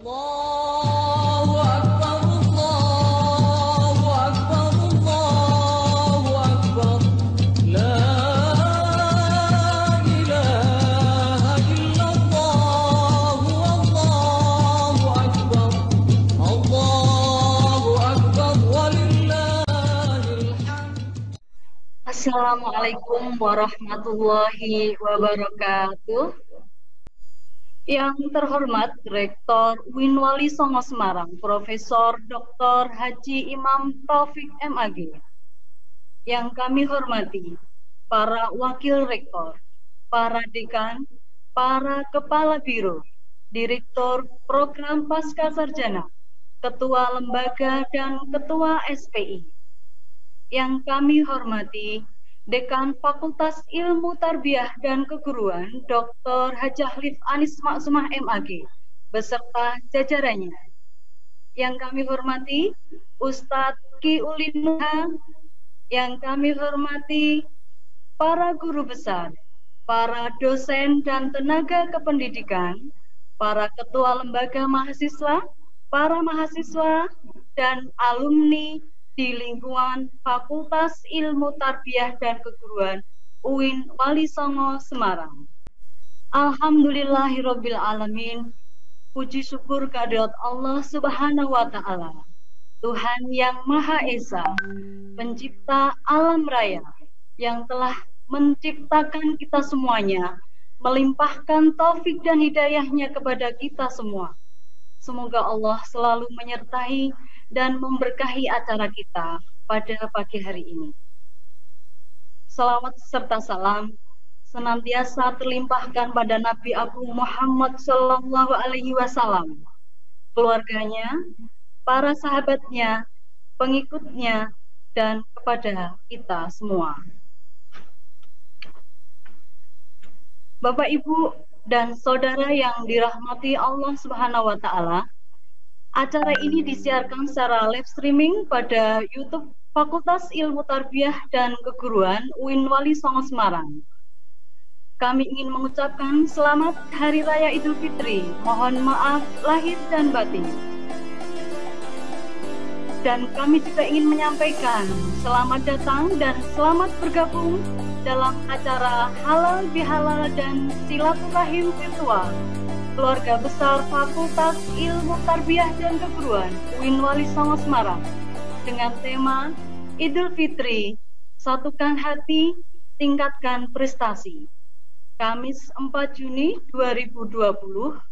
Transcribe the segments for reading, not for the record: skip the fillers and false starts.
Allahu Akbar, Allahu Akbar, Allahu Akbar. La ilaha illallah, Allahu Akbar. Allahu Akbar, walillahil hamd. Assalamualaikum warahmatullahi wabarakatuh. Yang terhormat Rektor UIN Wali Songo Semarang, Profesor Dr. Haji Imam Taufik MAG. Yang kami hormati para wakil rektor, para dekan, para kepala biro, direktur program pasca sarjana, ketua lembaga dan ketua SPI. Yang kami hormati Dekan Fakultas Ilmu Tarbiyah dan Keguruan Dr. Hajah Lif Anis Maksumah MAG beserta jajarannya. Yang kami hormati Ustadz Ki Ulinuha, yang kami hormati para guru besar, para dosen dan tenaga kependidikan, para ketua lembaga mahasiswa, para mahasiswa dan alumni di lingkungan Fakultas Ilmu Tarbiyah dan Keguruan UIN Wali Songo Semarang. Alhamdulillahirabbil alamin. Puji syukur kehadirat Allah Subhanahu wa taala, Tuhan yang Maha Esa, pencipta alam raya, yang telah menciptakan kita semuanya, melimpahkan taufik dan hidayahnya kepada kita semua. Semoga Allah selalu menyertai dan memberkahi acara kita pada pagi hari ini. Salawat serta salam senantiasa terlimpahkan pada Nabi Agung Muhammad Sallallahu Alaihi Wasallam, keluarganya, para sahabatnya, pengikutnya, dan kepada kita semua. Bapak, Ibu, dan saudara yang dirahmati Allah Subhanahu wa taala, acara ini disiarkan secara live streaming pada YouTube Fakultas Ilmu Tarbiyah dan Keguruan UIN Wali Songo Semarang. Kami ingin mengucapkan selamat Hari Raya Idul Fitri. Mohon maaf lahir dan batin. Dan kami juga ingin menyampaikan selamat datang dan selamat bergabung dalam acara Halal Bihalal dan Silaturahim Virtual Keluarga Besar Fakultas Ilmu Tarbiyah dan Keguruan UIN Wali Songo Semarang dengan tema Idul Fitri, Satukan Hati, Tingkatkan Prestasi. Kamis 4 Juni 2020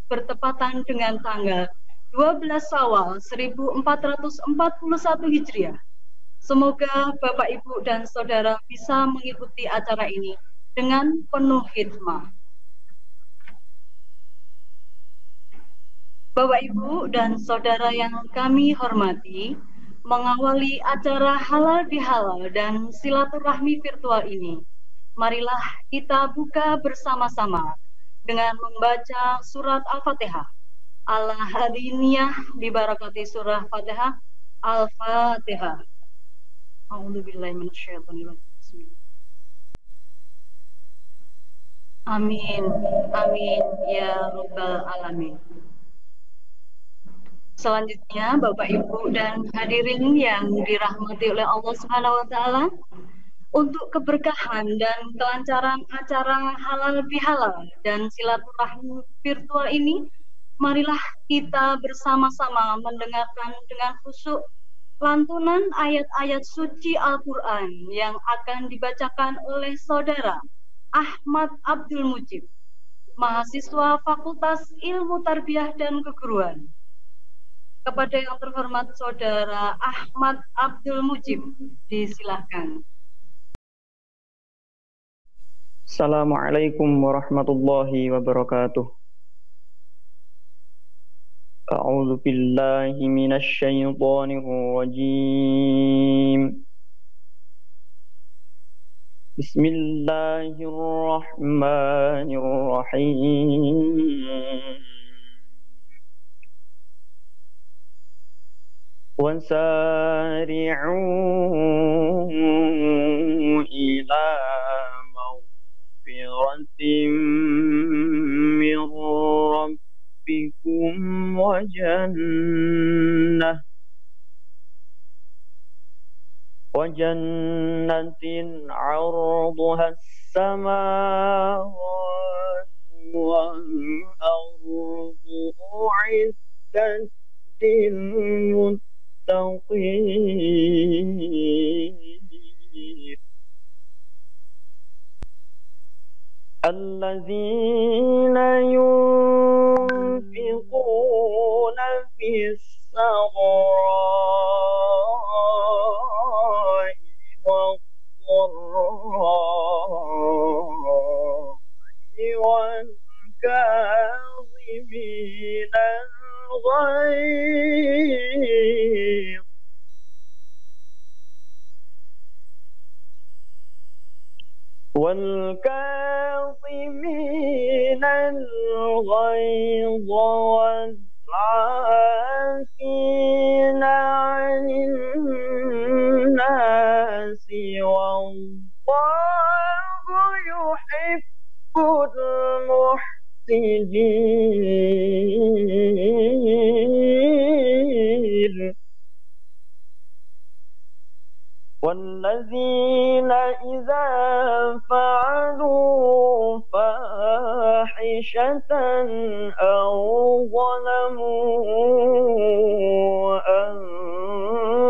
bertepatan dengan tanggal 12 Syawal 1441 Hijriah. Semoga Bapak, Ibu, dan Saudara bisa mengikuti acara ini dengan penuh hikmah. Bapak, Ibu, dan Saudara yang kami hormati, mengawali acara Halal Bihalal dan Silaturahmi Virtual ini, marilah kita buka bersama-sama dengan membaca surat Al-Fatihah. Al-Hadiniyah dibarakati surah Fatihah. Al-Fatihah. A'udzubillahi minasyaitonirrajim. Amin. Amin ya rabbal alamin. Selanjutnya, Bapak, Ibu, dan hadirin yang dirahmati oleh Allah Subhanahu wa taala, untuk keberkahan dan kelancaran acara Halal Bihalal dan Silaturahmi Virtual ini, marilah kita bersama-sama mendengarkan dengan khusyuk lantunan ayat-ayat suci Al-Quran yang akan dibacakan oleh Saudara Ahmad Abdul Mujib, mahasiswa Fakultas Ilmu Tarbiyah dan Keguruan. Kepada yang terhormat Saudara Ahmad Abdul Mujib, disilahkan. Assalamualaikum warahmatullahi wabarakatuh. A'udzu billahi minasy syaithanir rajim. Bismillahirrahmanirrahim. وَسَارِعُوا إِلَى مَغْفِرَةٍ مِّن رَّبِّكُمْ وجنة عرضها السماوات والأرض أعدت للمتقين الذين ينفقون في السراء والضراء والكاظمين الغيظ والعافين عن الناس والله يحب المحسنين والذين إذا فعلوا فاحشة أو ظلموا أنفسهم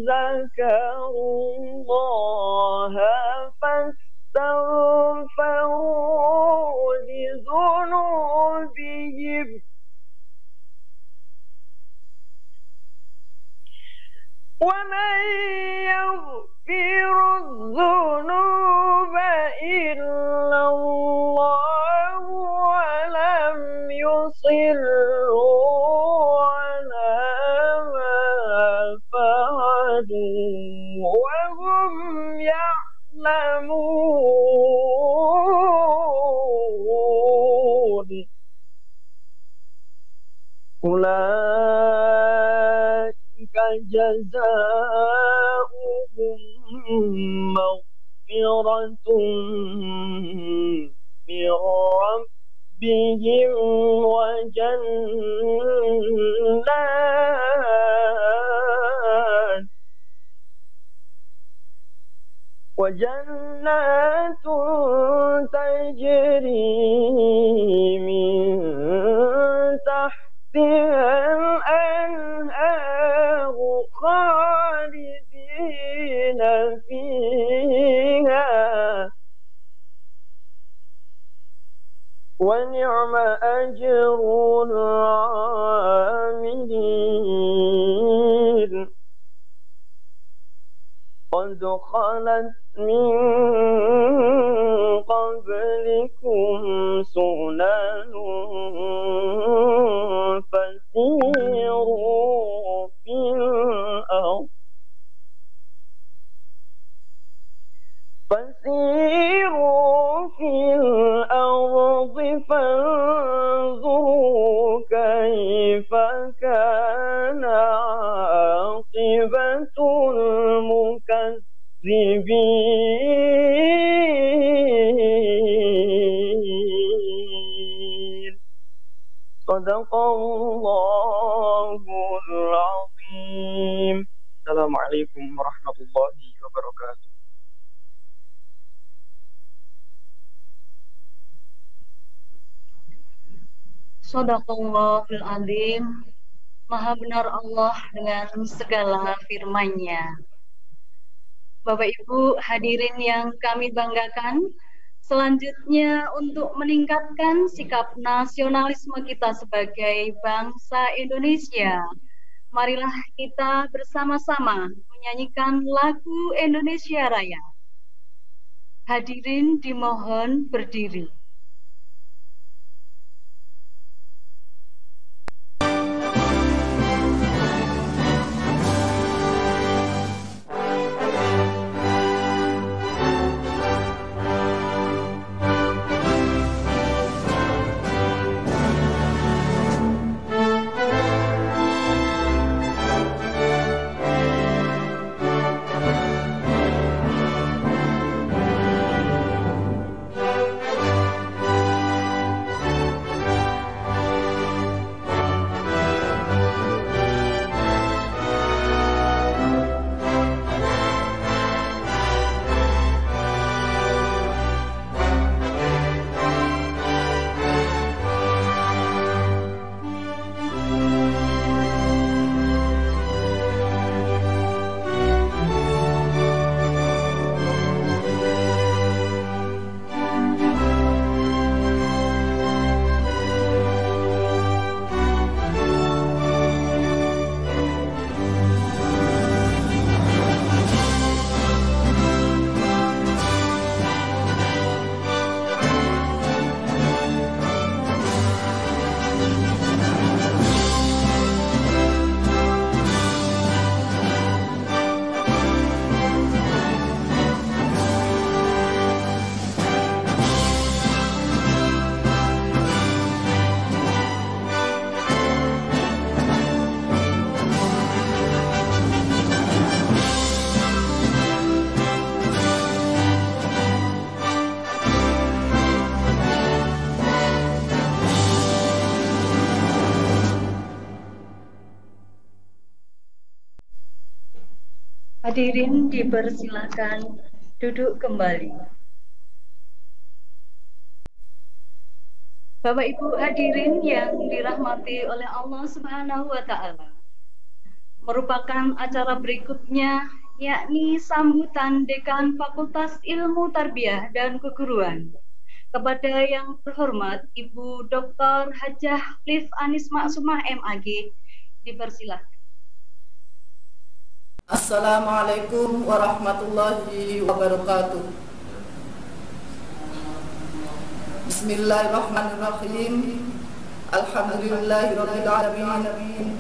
ذكروا الله فاستغفروا لذنوبهم ومن يغفر الذنوب إلا الله ولم يصروا على ما فعلوا وهم يعلمون أولئك جزاؤهم مغفرة من ربهم وجنات تجري من تحتها الأنهار خالدين فيها ونعم أجر العاملين قد خلت من قبلكم سنن فسيروا في الأرض فانظروا كيف كان عاقبة المكذبين صدق الله العظيم. السلام عليكم ورحمة الله وبركاته. Shadaqallahul Azim. Maha benar Allah dengan segala firman-Nya. Bapak Ibu hadirin yang kami banggakan, selanjutnya untuk meningkatkan sikap nasionalisme kita sebagai bangsa Indonesia, marilah kita bersama-sama menyanyikan lagu Indonesia Raya. Hadirin dimohon berdiri. Hadirin dipersilakan duduk kembali. Bapak Ibu hadirin yang dirahmati oleh Allah Subhanahu wa taala. Merupakan acara berikutnya yakni sambutan Dekan Fakultas Ilmu Tarbiyah dan Keguruan. Kepada yang terhormat Ibu Dr. Hajah Liv Anis Maksumah MAG, dipersilakan. Assalamualaikum warahmatullahi wabarakatuh. Bismillahirrahmanirrahim. Alhamdulillahirabbil alamin.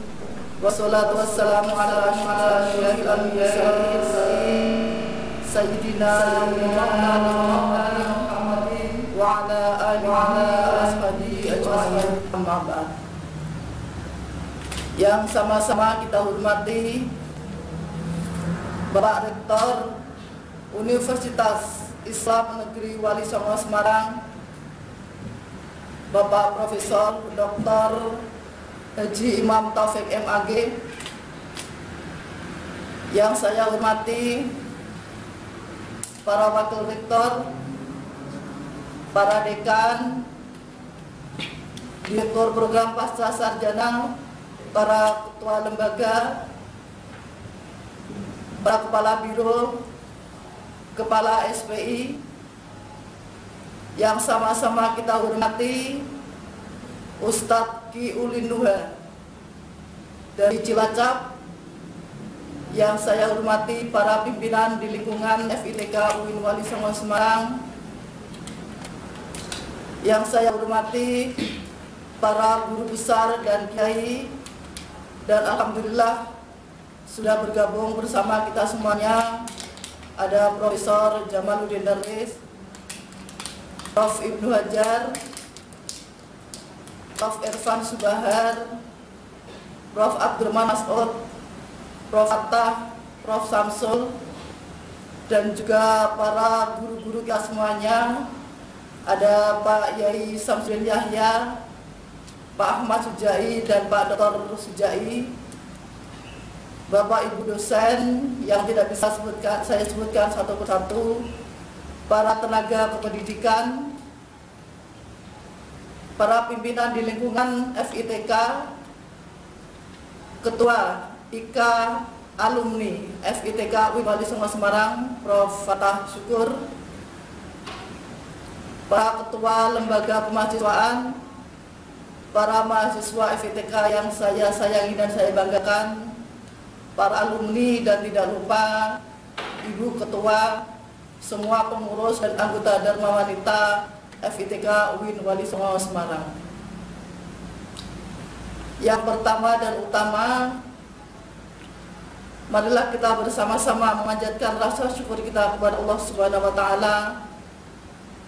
Wassalatu wassalamu ala asyrafil anbiya'i sayyidina Muhammadin wa ala alihi wa ashabihi ajma'in. Amma ba'd. Yang sama-sama kita hormati Bapak Rektor Universitas Islam Negeri Wali Songo Semarang, Bapak Profesor Dr. Haji Imam Taufik MAG, yang saya hormati para Wakil Rektor, para Dekan, Direktur Program Pasca Sarjana, para Ketua Lembaga, para Kepala Biro, Kepala SPI, yang sama-sama kita hormati Ustadz Ki Ulin Nuha dari Cilacap, yang saya hormati para pimpinan di lingkungan FITK UIN Wali Songo Semarang, yang saya hormati para guru besar dan kiai, dan alhamdulillah sudah bergabung bersama kita semuanya ada Profesor Jamaluddin Darwis, Prof. Ibnu Hajar, Prof. Irfan Subahar, Prof. Abdurrahman Mas'ud, Prof. Fattah, Prof. Samsul, dan juga para guru-guru kita semuanya. Ada Pak Yai Samsudin Yahya, Pak Ahmad Sujai, dan Pak Dr. Sujai, Bapak Ibu dosen yang tidak bisa saya sebutkan satu persatu, para tenaga kependidikan, para pimpinan di lingkungan FITK, Ketua IK Alumni FITK UIN Wali Songo Semarang, Prof. Fatah Syukur, para Ketua Lembaga Kemahasiswaan, para mahasiswa FITK yang saya sayangi dan saya banggakan, para alumni, dan tidak lupa Ibu Ketua, semua pengurus dan anggota Dharma Wanita FITK UIN Wali Songo Semarang. Yang pertama dan utama, marilah kita bersama-sama memanjatkan rasa syukur kita kepada Allah Subhanahu wa taala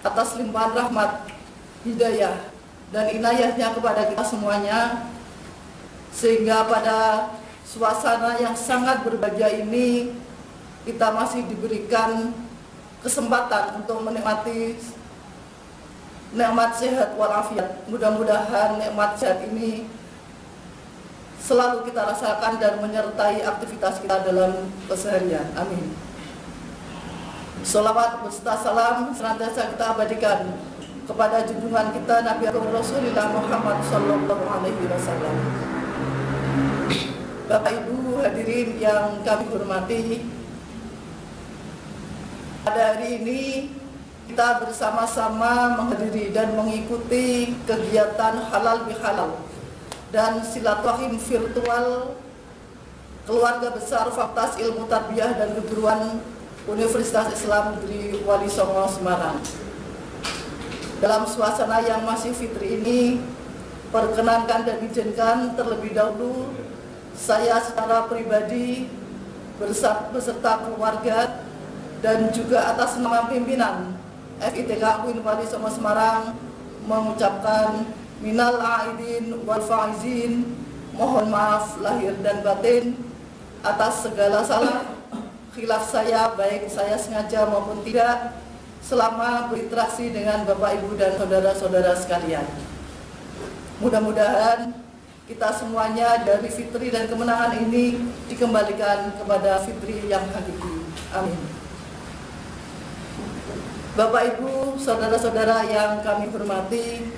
atas limpahan rahmat, hidayah, dan inayahnya kepada kita semuanya, sehingga pada suasana yang sangat berbahagia ini kita masih diberikan kesempatan untuk menikmati nikmat sehat walafiat. Mudah-mudahan nikmat sehat ini selalu kita rasakan dan menyertai aktivitas kita dalam keseharian. Amin. Sholawat beserta salam senantiasa kita abadikan kepada junjungan kita Nabi Rasulullah Muhammad Sallallahu Alaihi Wasallam. Bapak Ibu hadirin yang kami hormati, pada hari ini kita bersama-sama menghadiri dan mengikuti kegiatan halal bihalal dan silaturahim virtual keluarga besar Fakultas Ilmu Tarbiyah dan Keguruan Universitas Islam Negeri Wali Songo Semarang. Dalam suasana yang masih fitri ini, perkenankan dan izinkan terlebih dahulu saya secara pribadi beserta keluarga dan juga atas nama pimpinan FITK UIN Wali Songo Semarang mengucapkan minal aidin wal faizin, mohon maaf lahir dan batin atas segala salah khilaf saya, baik saya sengaja maupun tidak, selama berinteraksi dengan Bapak Ibu dan saudara-saudara sekalian. Mudah-mudahan kita semuanya dari fitri dan kemenangan ini dikembalikan kepada fitri yang hakiki. Amin. Bapak, Ibu, saudara-saudara yang kami hormati,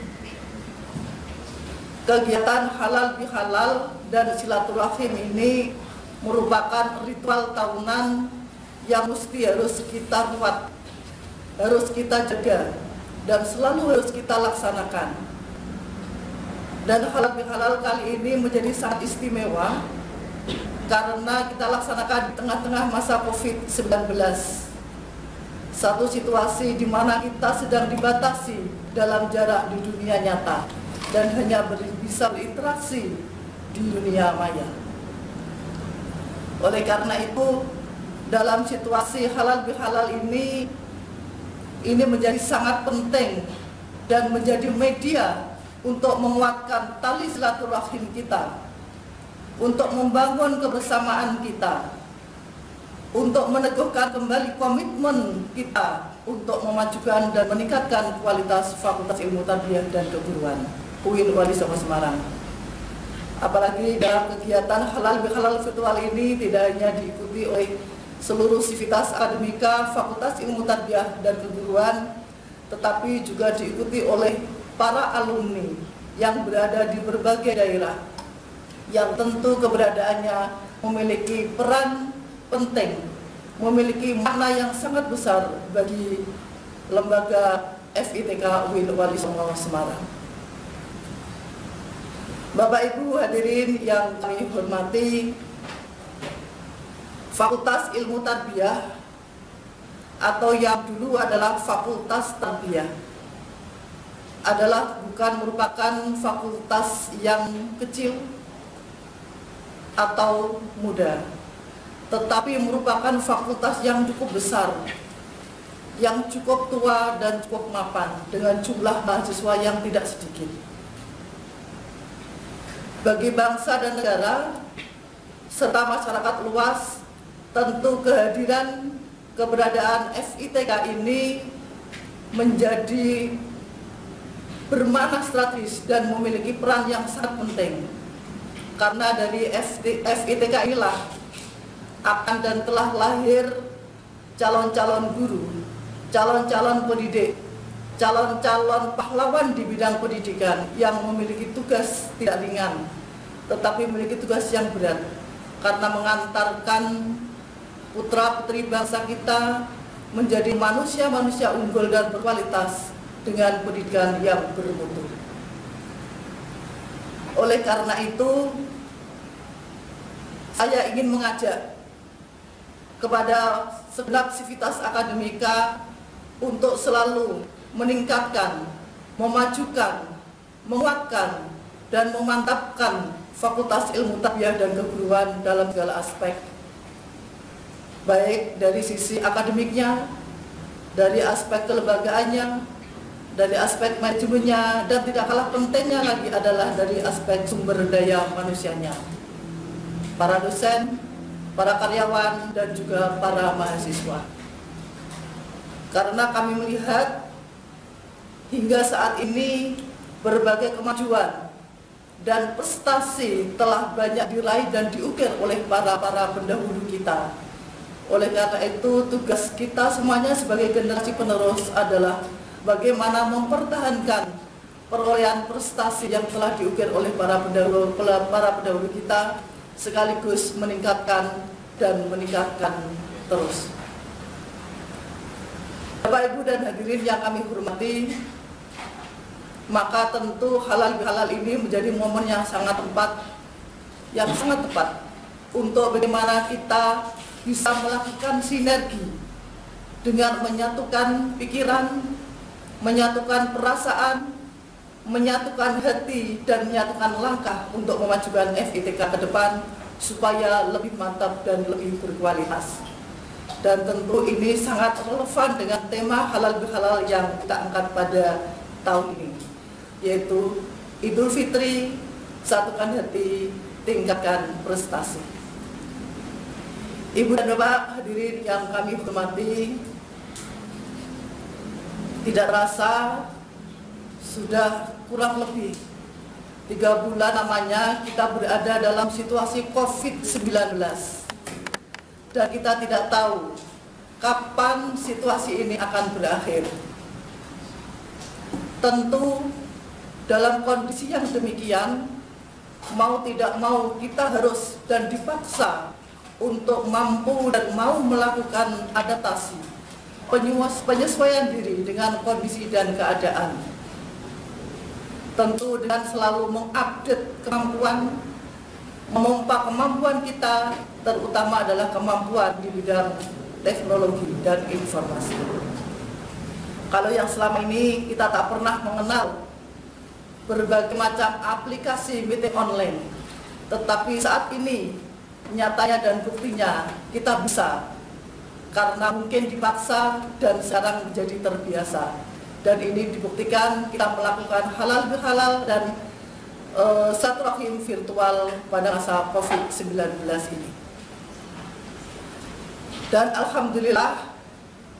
kegiatan halal bihalal dan silaturahim ini merupakan ritual tahunan yang harus kita rawat, harus kita jaga, dan selalu harus kita laksanakan. Dan halal bihalal kali ini menjadi sangat istimewa karena kita laksanakan di tengah-tengah masa COVID-19. Satu situasi di mana kita sedang dibatasi dalam jarak di dunia nyata dan hanya bisa berinteraksi di dunia maya. Oleh karena itu, dalam situasi halal bihalal ini menjadi sangat penting dan menjadi media untuk menguatkan tali silaturahim kita, untuk membangun kebersamaan kita, untuk meneguhkan kembali komitmen kita untuk memajukan dan meningkatkan kualitas Fakultas Ilmu Tarbiyah dan Keguruan UIN Wali Songo Semarang. Apalagi dalam kegiatan halal bihalal virtual ini tidak hanya diikuti oleh seluruh sivitas akademika Fakultas Ilmu Tarbiyah dan Keguruan, tetapi juga diikuti oleh para alumni yang berada di berbagai daerah, yang tentu keberadaannya memiliki peran penting, memiliki makna yang sangat besar bagi lembaga FITK UIN Wali Songo Semarang. Bapak Ibu hadirin yang kami hormati, Fakultas Ilmu Tarbiyah atau yang dulu adalah Fakultas Tarbiyah adalah bukan merupakan fakultas yang kecil atau muda, tetapi merupakan fakultas yang cukup besar, yang cukup tua dan cukup mapan dengan jumlah mahasiswa yang tidak sedikit. Bagi bangsa dan negara serta masyarakat luas, tentu kehadiran keberadaan FITK ini menjadi bermakna strategis dan memiliki peran yang sangat penting. Karena dari FITK inilah akan dan telah lahir calon-calon guru, calon-calon pendidik, calon-calon pahlawan di bidang pendidikan yang memiliki tugas tidak ringan, tetapi memiliki tugas yang berat karena mengantarkan putra-putri bangsa kita menjadi manusia-manusia unggul dan berkualitas dengan pendidikan yang bermutu. Oleh karena itu, saya ingin mengajak kepada segenap sivitas akademika untuk selalu meningkatkan, memajukan, menguatkan, dan memantapkan Fakultas Ilmu Tarbiyah dan Keguruan dalam segala aspek, baik dari sisi akademiknya, dari aspek kelembagaannya, dari aspek manajemennya, dan tidak kalah pentingnya lagi adalah dari aspek sumber daya manusianya, para dosen, para karyawan, dan juga para mahasiswa. Karena kami melihat hingga saat ini berbagai kemajuan dan prestasi telah banyak diraih dan diukir oleh para pendahulu kita. Oleh karena itu, tugas kita semuanya sebagai generasi penerus adalah bagaimana mempertahankan perolehan prestasi yang telah diukir oleh para pendahulu kita, sekaligus meningkatkan dan meningkatkan terus. Bapak, Ibu, dan hadirin yang kami hormati, maka tentu halal bihalal ini menjadi momen yang sangat tepat untuk bagaimana kita bisa melakukan sinergi dengan menyatukan pikiran, menyatukan perasaan, menyatukan hati, dan menyatukan langkah untuk memajukan FITK ke depan supaya lebih mantap dan lebih berkualitas. Dan tentu ini sangat relevan dengan tema halal bihalal yang kita angkat pada tahun ini, yaitu Idul Fitri, satukan hati, tingkatkan prestasi. Ibu dan Bapak hadirin yang kami hormati, tidak terasa sudah kurang lebih 3 bulan namanya kita berada dalam situasi COVID-19 dan kita tidak tahu kapan situasi ini akan berakhir. Tentu dalam kondisi yang demikian, mau tidak mau kita harus dan dipaksa untuk mampu dan mau melakukan adaptasi, penyesuaian diri dengan kondisi dan keadaan. Tentu dengan selalu mengupdate kemampuan, memompa kemampuan kita, terutama adalah kemampuan di bidang teknologi dan informasi. Kalau yang selama ini kita tak pernah mengenal berbagai macam aplikasi meeting online, tetapi saat ini nyatanya dan buktinya kita bisa, karena mungkin dipaksa dan sekarang menjadi terbiasa. Dan ini dibuktikan kita melakukan halal bihalal dan silaturahim virtual pada masa COVID-19 ini. Dan alhamdulillah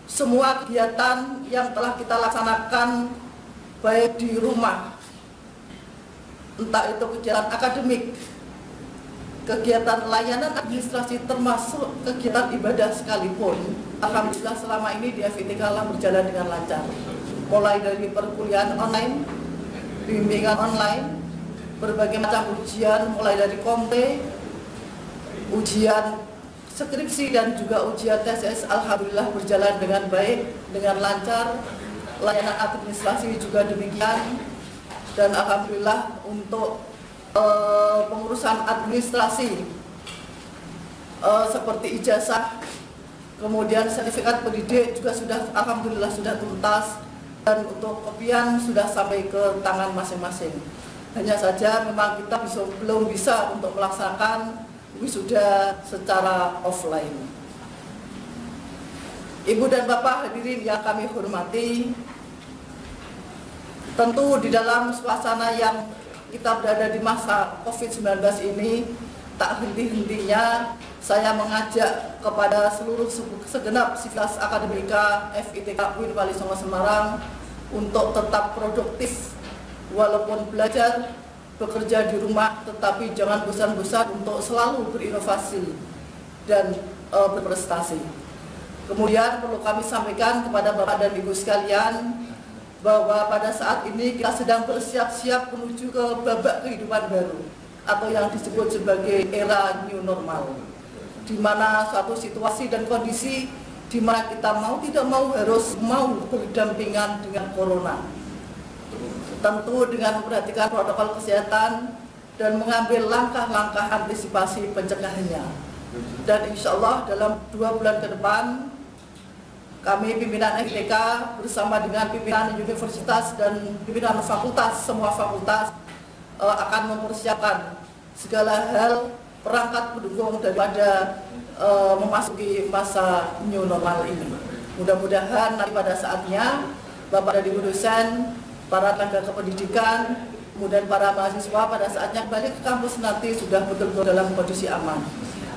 semua kegiatan yang telah kita laksanakan baik di rumah, entah itu kegiatan akademik, kegiatan layanan administrasi, termasuk kegiatan ibadah sekalipun, alhamdulillah selama ini di FITK berjalan dengan lancar. Mulai dari perkuliahan online, bimbingan online, berbagai macam ujian, mulai dari komte, ujian skripsi dan juga ujian TSS, alhamdulillah berjalan dengan baik, dengan lancar. Layanan administrasi juga demikian. Dan alhamdulillah untuk pengurusan administrasi seperti ijazah, kemudian sertifikat pendidik juga sudah alhamdulillah sudah tuntas, dan untuk kopian sudah sampai ke tangan masing-masing. Hanya saja memang kita belum bisa untuk melaksanakan wisuda secara offline. Ibu dan Bapak hadirin yang kami hormati, tentu di dalam suasana yang kita berada di masa COVID-19 ini, tak henti-hentinya saya mengajak kepada seluruh segenap sivitas akademika FITK UIN Wali Songo Semarang untuk tetap produktif walaupun belajar, bekerja di rumah, tetapi jangan bosan-bosan untuk selalu berinovasi dan berprestasi. Kemudian perlu kami sampaikan kepada Bapak dan Ibu sekalian bahwa pada saat ini kita sedang bersiap-siap menuju ke babak kehidupan baru atau yang disebut sebagai era new normal, di mana suatu situasi dan kondisi di mana kita mau tidak mau harus berdampingan dengan corona. Tentu dengan memperhatikan protokol kesehatan dan mengambil langkah-langkah antisipasi pencegahannya. Dan insya Allah dalam 2 bulan ke depan, kami pimpinan FITK bersama dengan pimpinan universitas dan pimpinan fakultas, semua fakultas akan mempersiapkan segala hal perangkat pendukung daripada memasuki masa new normal ini. Mudah-mudahan nanti pada saatnya Bapak dan Ibu dosen, para tenaga kependidikan, kemudian para mahasiswa pada saatnya balik ke kampus nanti sudah betul-betul dalam kondisi aman.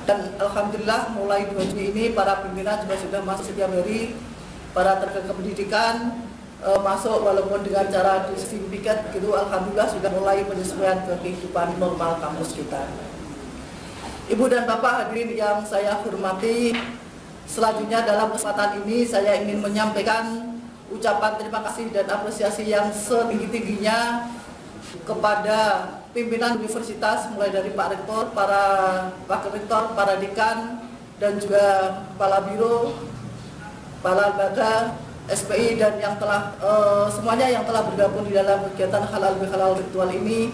Dan alhamdulillah mulai 2 Juni ini para pimpinan juga sudah masuk setiap hari, para tenaga kependidikan masuk walaupun dengan cara di swing piket begitu, alhamdulillah sudah mulai penyesuaian ke kehidupan normal kampus kita. Ibu dan Bapak hadirin yang saya hormati, selanjutnya dalam kesempatan ini saya ingin menyampaikan ucapan terima kasih dan apresiasi yang setinggi-tingginya kepada pimpinan universitas, mulai dari Pak Rektor, para Wakil Rektor, para Dekan, dan juga Kepala Biro, Kepala Lembaga, SPI, dan yang telah semuanya yang telah bergabung di dalam kegiatan halal bihalal virtual ini.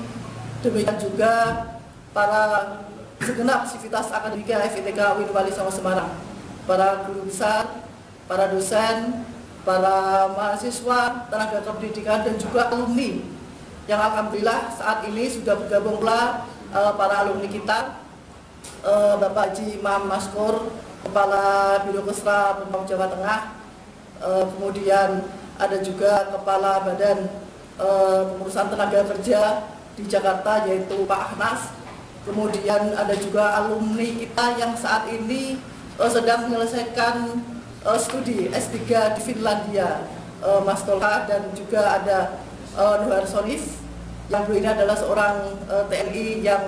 Demikian juga para segenap sivitas akademika FITK UIN Wali Songo Semarang, para guru besar, para dosen, para mahasiswa, tenaga kependidikan, dan juga alumni yang alhamdulillah saat ini sudah bergabung pula para alumni kita, Bapak Haji Imam Maskur, Kepala Biro Kesra Pemprov Jawa Tengah, kemudian ada juga Kepala Badan Pengurusan Tenaga Kerja di Jakarta yaitu Pak Ahnas, kemudian ada juga alumni kita yang saat ini sedang menyelesaikan studi S3 di Finlandia, Mas Tolha, dan juga ada Nuhar Sonif, Yang beliau ini adalah seorang TNI yang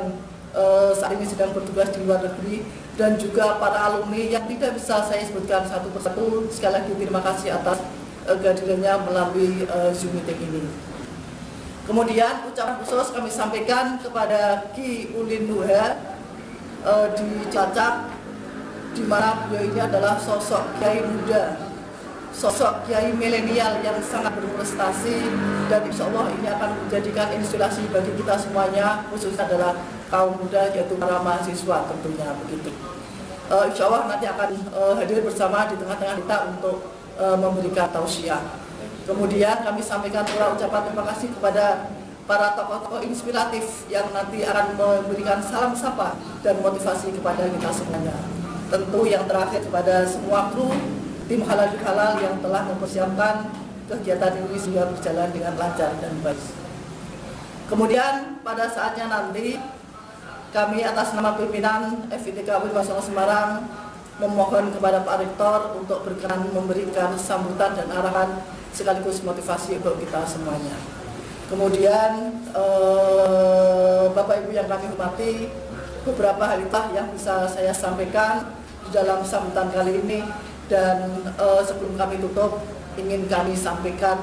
saat ini sedang bertugas di luar negeri, dan juga para alumni yang tidak bisa saya sebutkan satu persatu. Sekali lagi terima kasih atas kehadirannya melalui Zoom meeting ini. Kemudian ucapan khusus kami sampaikan kepada Ki Ulin Nuha di Cilacap, di mana beliau ini adalah sosok kiai muda, sosok kiai milenial yang sangat berprestasi, dan insya Allah ini akan menjadikan inspirasi bagi kita semuanya, khususnya adalah kaum muda, yaitu para mahasiswa tentunya begitu. Insya Allah nanti akan hadir bersama di tengah-tengah kita untuk memberikan tausiah. Kemudian kami sampaikan pula ucapan terima kasih kepada para tokoh-tokoh inspiratif yang nanti akan memberikan salam sapa dan motivasi kepada kita semuanya. Tentu yang terakhir kepada semua kru tim Halal Bihalal yang telah mempersiapkan kegiatan ini sehingga berjalan dengan lancar dan baik. Kemudian pada saatnya nanti kami atas nama pimpinan FITK Unwalisongo Semarang memohon kepada Pak Rektor untuk berkenan memberikan sambutan dan arahan sekaligus motivasi untuk kita semuanya. Kemudian Bapak Ibu yang kami hormati, beberapa hal yang bisa saya sampaikan di dalam sambutan kali ini, dan sebelum kami tutup ingin kami sampaikan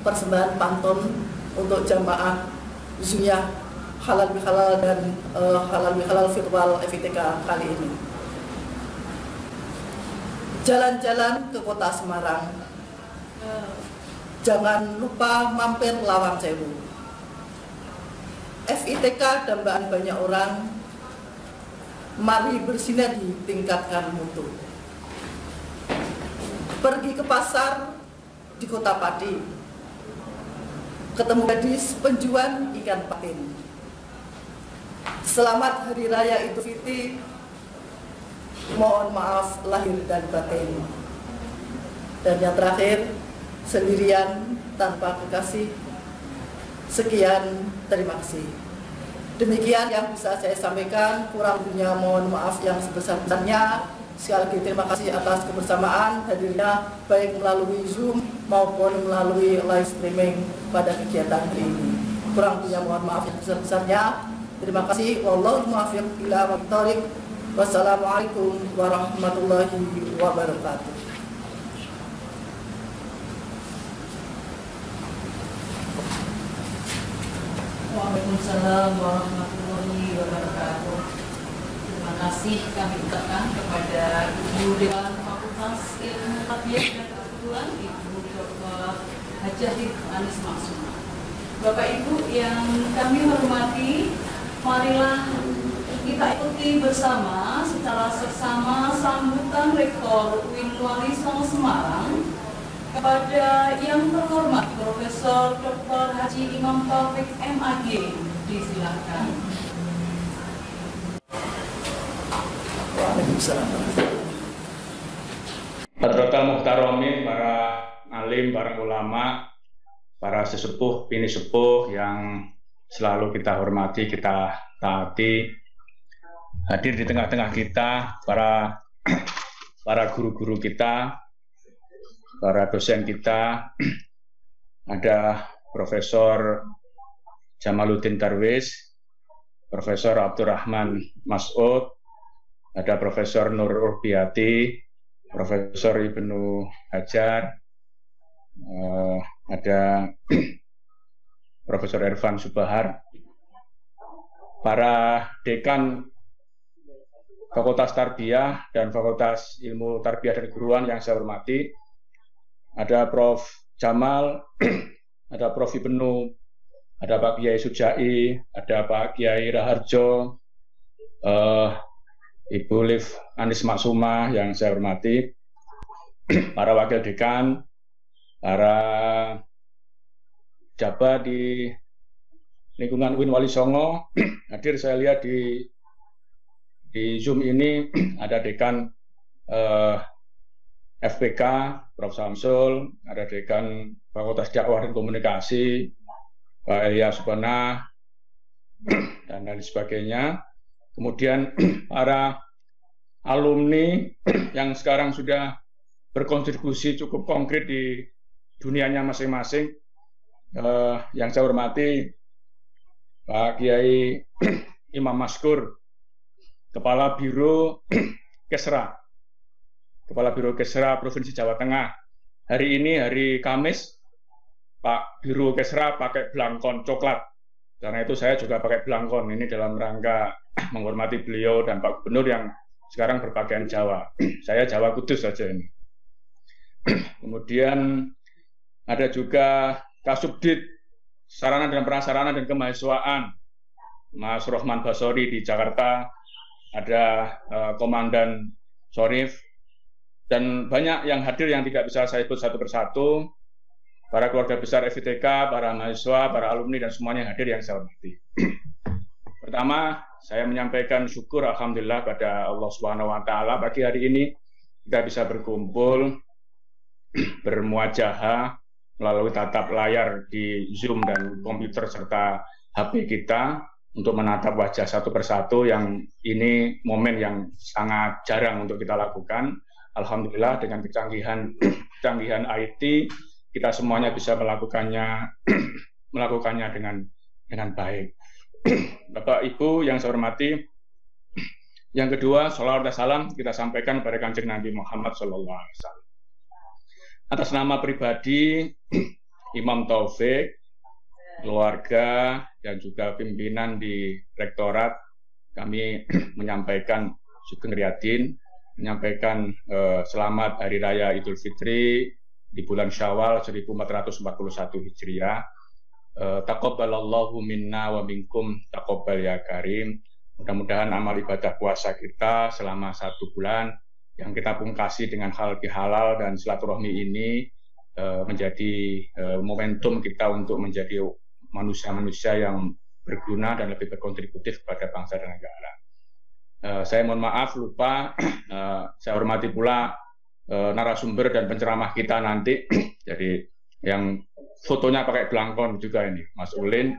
persembahan pantun untuk jamaah khususnya Halal Bihalal dan Halal Bihalal virtual FITK kali ini. Jalan-jalan ke kota Semarang, jangan lupa mampir Lawang Sewu. FITK dambaan banyak orang, mari bersinergi tingkatkan mutu. Pergi ke pasar di kota Pati, ketemu gadis penjual ikan patin. Selamat Hari Raya Idul Fitri, mohon maaf lahir dan batin. Dan yang terakhir, sendirian tanpa kekasih. Sekian, terima kasih. Demikian yang bisa saya sampaikan, kurang lebihnya mohon maaf yang sebesar-besarnya. Sekali lagi terima kasih atas kebersamaan hadirnya baik melalui Zoom maupun melalui live streaming pada kegiatan hari ini. Kurang lebihnya mohon maaf yang sebesar-besarnya. Terima kasih. Wallahu muwaffiq ila aqwamit thoriq. Wassalamualaikum warahmatullahi wabarakatuh. Waalaikumsalam warahmatullahi wabarakatuh. Terima kasih kami ucapkan kepada Ibu Dewan Fakultas Ilmu Tarbiyah dan Keguruan, Ibu Dr. Hajah Anis Maksumah. Bapak Ibu yang kami hormati, marilah kita ikuti bersama secara seksama sambutan Rektor Unwalisongo Semarang kepada yang terhormat Profesor Dr. Haji Imam Taufik MAG. Disilakan. Waalaikumsalam. Hadratul Muhtaromin, para alim, para ulama, para sesepuh, bini sepuh yang selalu kita hormati, kita taati, hadir di tengah-tengah kita, para guru-guru kita, para dosen kita, ada Profesor Jamaluddin Darwis, Profesor Abdurrahman Mas'ud, ada Profesor Nur Urbiati, Profesor Ibnu Hajar, ada Profesor Irfan Subahar, para dekan Fakultas Tarbiyah dan Fakultas Ilmu Tarbiyah dan Keguruan yang saya hormati, ada Prof. Jamal, ada Prof. Ibnu, ada Pak Kiai Sujai, ada Pak Kiai Raharjo, Ibu Liv Anis Maksumah yang saya hormati, para wakil dekan, para jabat di lingkungan Unwalisongo. Hadir saya lihat di Zoom ini ada dekan FPK Prof. Samsul, ada dekan Fakultas Dakwah dan Komunikasi Pak Elia Subana dan lain sebagainya. Kemudian para alumni yang sekarang sudah berkontribusi cukup konkret di dunianya masing-masing. Yang saya hormati Pak Kiai Imam Maskur, Kepala Biro Kesra, Kepala Biro Kesra Provinsi Jawa Tengah. Hari ini hari Kamis, Pak Biro Kesra pakai belangkon coklat. Karena itu saya juga pakai belangkon. Ini dalam rangka menghormati beliau dan Pak Gubernur yang sekarang berpakaian Jawa. Saya Jawa Kudus saja ini. Kemudian ada juga Kasubdit Sarana dan Prasarana dan Kemahasiswaan, Mas Rohman Basori di Jakarta, ada Komandan Sorif, dan banyak yang hadir yang tidak bisa saya sebut satu persatu, para keluarga besar FITK, para mahasiswa, para alumni, dan semuanya yang hadir yang saya hormati. Pertama, saya menyampaikan syukur alhamdulillah pada Allah Subhanahu wa taala pagi hari ini kita bisa berkumpul bermuajahah melalui tatap layar di Zoom dan komputer serta HP kita untuk menatap wajah satu persatu yang ini momen yang sangat jarang untuk kita lakukan. Alhamdulillah dengan kecanggihan IT kita semuanya bisa melakukannya dengan baik. Bapak Ibu yang saya hormati, yang kedua, sholawat dan salam kita sampaikan kepada Kanjeng Nabi Muhammad SAW. Atas nama pribadi Imam Taufik, keluarga, dan juga pimpinan di Rektorat, kami menyampaikan Sugeng Riyadin, menyampaikan selamat Hari Raya Idul Fitri di bulan Syawal 1441 Hijriah. Taqabbalallahu minna wa minkum taqabbal ya karim. Mudah-mudahan amal ibadah puasa kita selama 1 bulan yang kita pungkasi dengan halal dan silaturahmi ini menjadi momentum kita untuk menjadi manusia-manusia yang berguna dan lebih berkontributif kepada bangsa dan negara. Saya mohon maaf lupa, saya hormati pula narasumber dan penceramah kita nanti. Jadi yang fotonya pakai belangkon juga ini, Mas Ulin.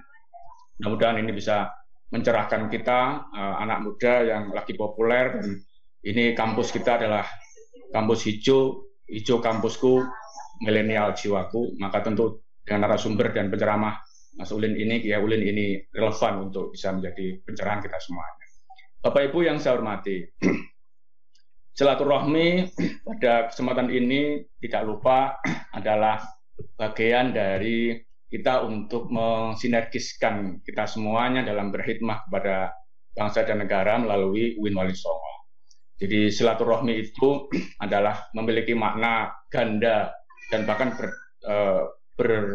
Mudah-mudahan ini bisa mencerahkan kita, anak muda yang lagi populer. Dan ini kampus kita adalah kampus hijau kampusku, milenial jiwaku. Maka tentu dengan narasumber dan penceramah Mas Ulin ini, Kiai Ulin ini relevan untuk bisa menjadi pencerahan kita semuanya. Bapak Ibu yang saya hormati, silaturahmi pada kesempatan ini tidak lupa adalah bagian dari kita untuk mensinergiskan kita semuanya dalam berkhidmat kepada bangsa dan negara melalui UIN Wali Songo. Jadi silaturahmi itu adalah memiliki makna ganda dan bahkan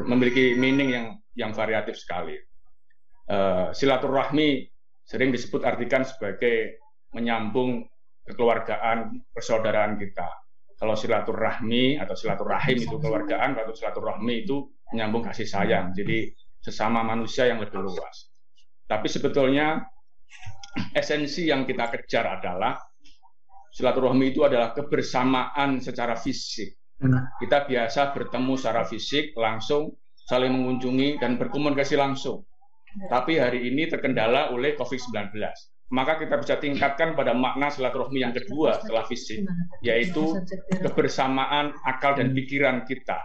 memiliki meaning yang variatif sekali. Silaturahmi sering disebut artikan sebagai menyambung kekeluargaan, persaudaraan kita. Kalau silaturahmi atau silaturahim itu keluargaan, kalau silaturahmi itu menyambung kasih sayang. Jadi sesama manusia yang lebih luas. Tapi sebetulnya esensi yang kita kejar adalah silaturahmi itu adalah kebersamaan secara fisik. Kita biasa bertemu secara fisik, langsung saling mengunjungi dan berkomunikasi langsung. Tapi hari ini terkendala oleh COVID-19. Maka kita bisa tingkatkan pada makna silaturahmi yang kedua setelah fisik, yaitu kebersamaan akal dan pikiran kita.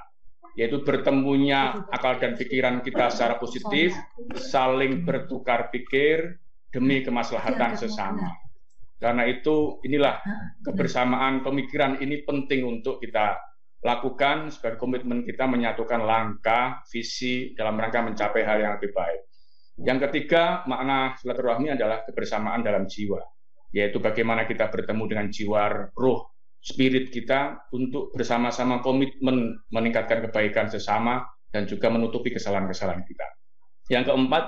Yaitu bertemunya akal dan pikiran kita secara positif, saling bertukar pikir demi kemaslahatan sesama. Karena itu inilah kebersamaan pemikiran ini penting untuk kita lakukan sebagai komitmen kita menyatukan langkah, visi dalam rangka mencapai hal yang lebih baik. Yang ketiga, makna silaturahmi adalah kebersamaan dalam jiwa, yaitu bagaimana kita bertemu dengan jiwa, roh, spirit kita untuk bersama-sama komitmen meningkatkan kebaikan sesama dan juga menutupi kesalahan-kesalahan kita. Yang keempat,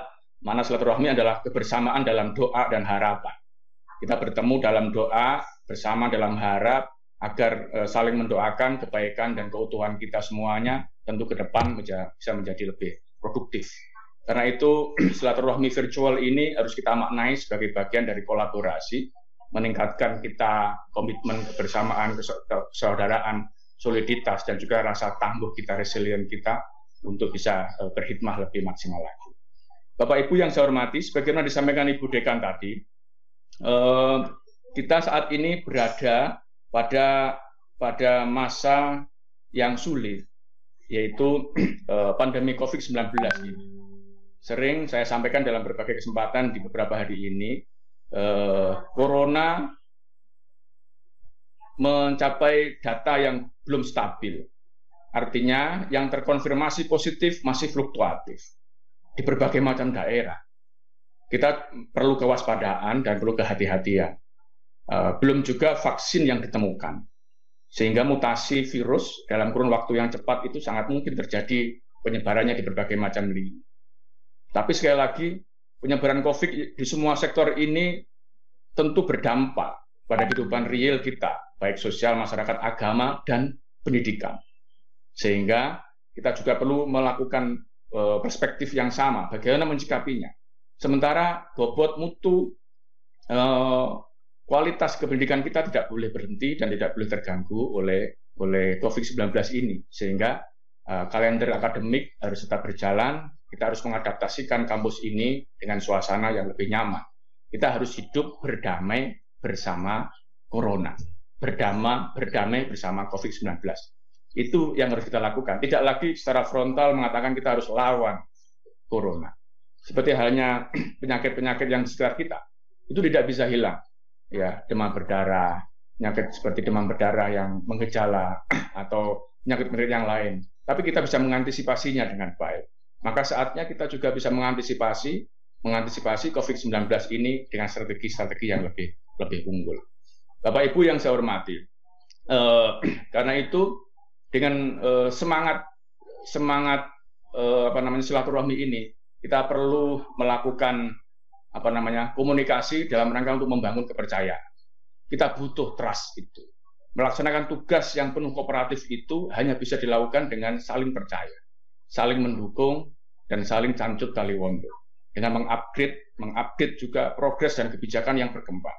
makna silaturahmi adalah kebersamaan dalam doa dan harapan. Kita bertemu dalam doa, bersama dalam harap, agar saling mendoakan kebaikan dan keutuhan kita semuanya, tentu ke depan bisa menjadi lebih produktif. Karena itu silaturahmi virtual ini harus kita maknai sebagai bagian dari kolaborasi, meningkatkan kita komitmen kebersamaan, kesaudaraan, soliditas, dan juga rasa tangguh kita, resilient kita untuk bisa berkhidmat lebih maksimal lagi. Bapak Ibu yang saya hormati, sebagaimana disampaikan Ibu Dekan tadi, kita saat ini berada pada masa yang sulit, yaitu pandemi COVID-19 ini. sering saya sampaikan dalam berbagai kesempatan di beberapa hari ini, Corona mencapai data yang belum stabil. Artinya yang terkonfirmasi positif masih fluktuatif di berbagai macam daerah. Kita perlu kewaspadaan dan perlu kehati-hatian. Belum juga vaksin yang ditemukan. Sehingga mutasi virus dalam kurun waktu yang cepat itu sangat mungkin terjadi penyebarannya di berbagai macam lini. Tapi sekali lagi, penyebaran COVID di semua sektor ini tentu berdampak pada kehidupan real kita, baik sosial, masyarakat, agama, dan pendidikan. Sehingga kita juga perlu melakukan perspektif yang sama, bagaimana menyikapinya. Sementara bobot mutu kualitas kependidikan kita tidak boleh berhenti dan tidak boleh terganggu oleh COVID-19 ini. Sehingga kalender akademik harus tetap berjalan, kita harus mengadaptasikan kampus ini dengan suasana yang lebih nyaman. Kita harus hidup berdamai bersama Corona, berdamai bersama COVID-19. Itu yang harus kita lakukan. Tidak lagi secara frontal mengatakan kita harus lawan Corona. Seperti halnya penyakit-penyakit yang di sekitar kita, itu tidak bisa hilang. Ya, demam berdarah, penyakit seperti demam berdarah yang menggejala atau penyakit-penyakit yang lain. Tapi kita bisa mengantisipasinya dengan baik. Maka saatnya kita juga bisa mengantisipasi COVID-19 ini dengan strategi-strategi yang lebih unggul. Bapak Ibu yang saya hormati, karena itu dengan semangat silaturahmi ini, kita perlu melakukan komunikasi dalam rangka untuk membangun kepercayaan. Kita butuh trust itu. Melaksanakan tugas yang penuh kooperatif itu hanya bisa dilakukan dengan saling percaya, saling mendukung, dan saling cancut tali wondo. Dengan mengupdate juga progres dan kebijakan yang berkembang.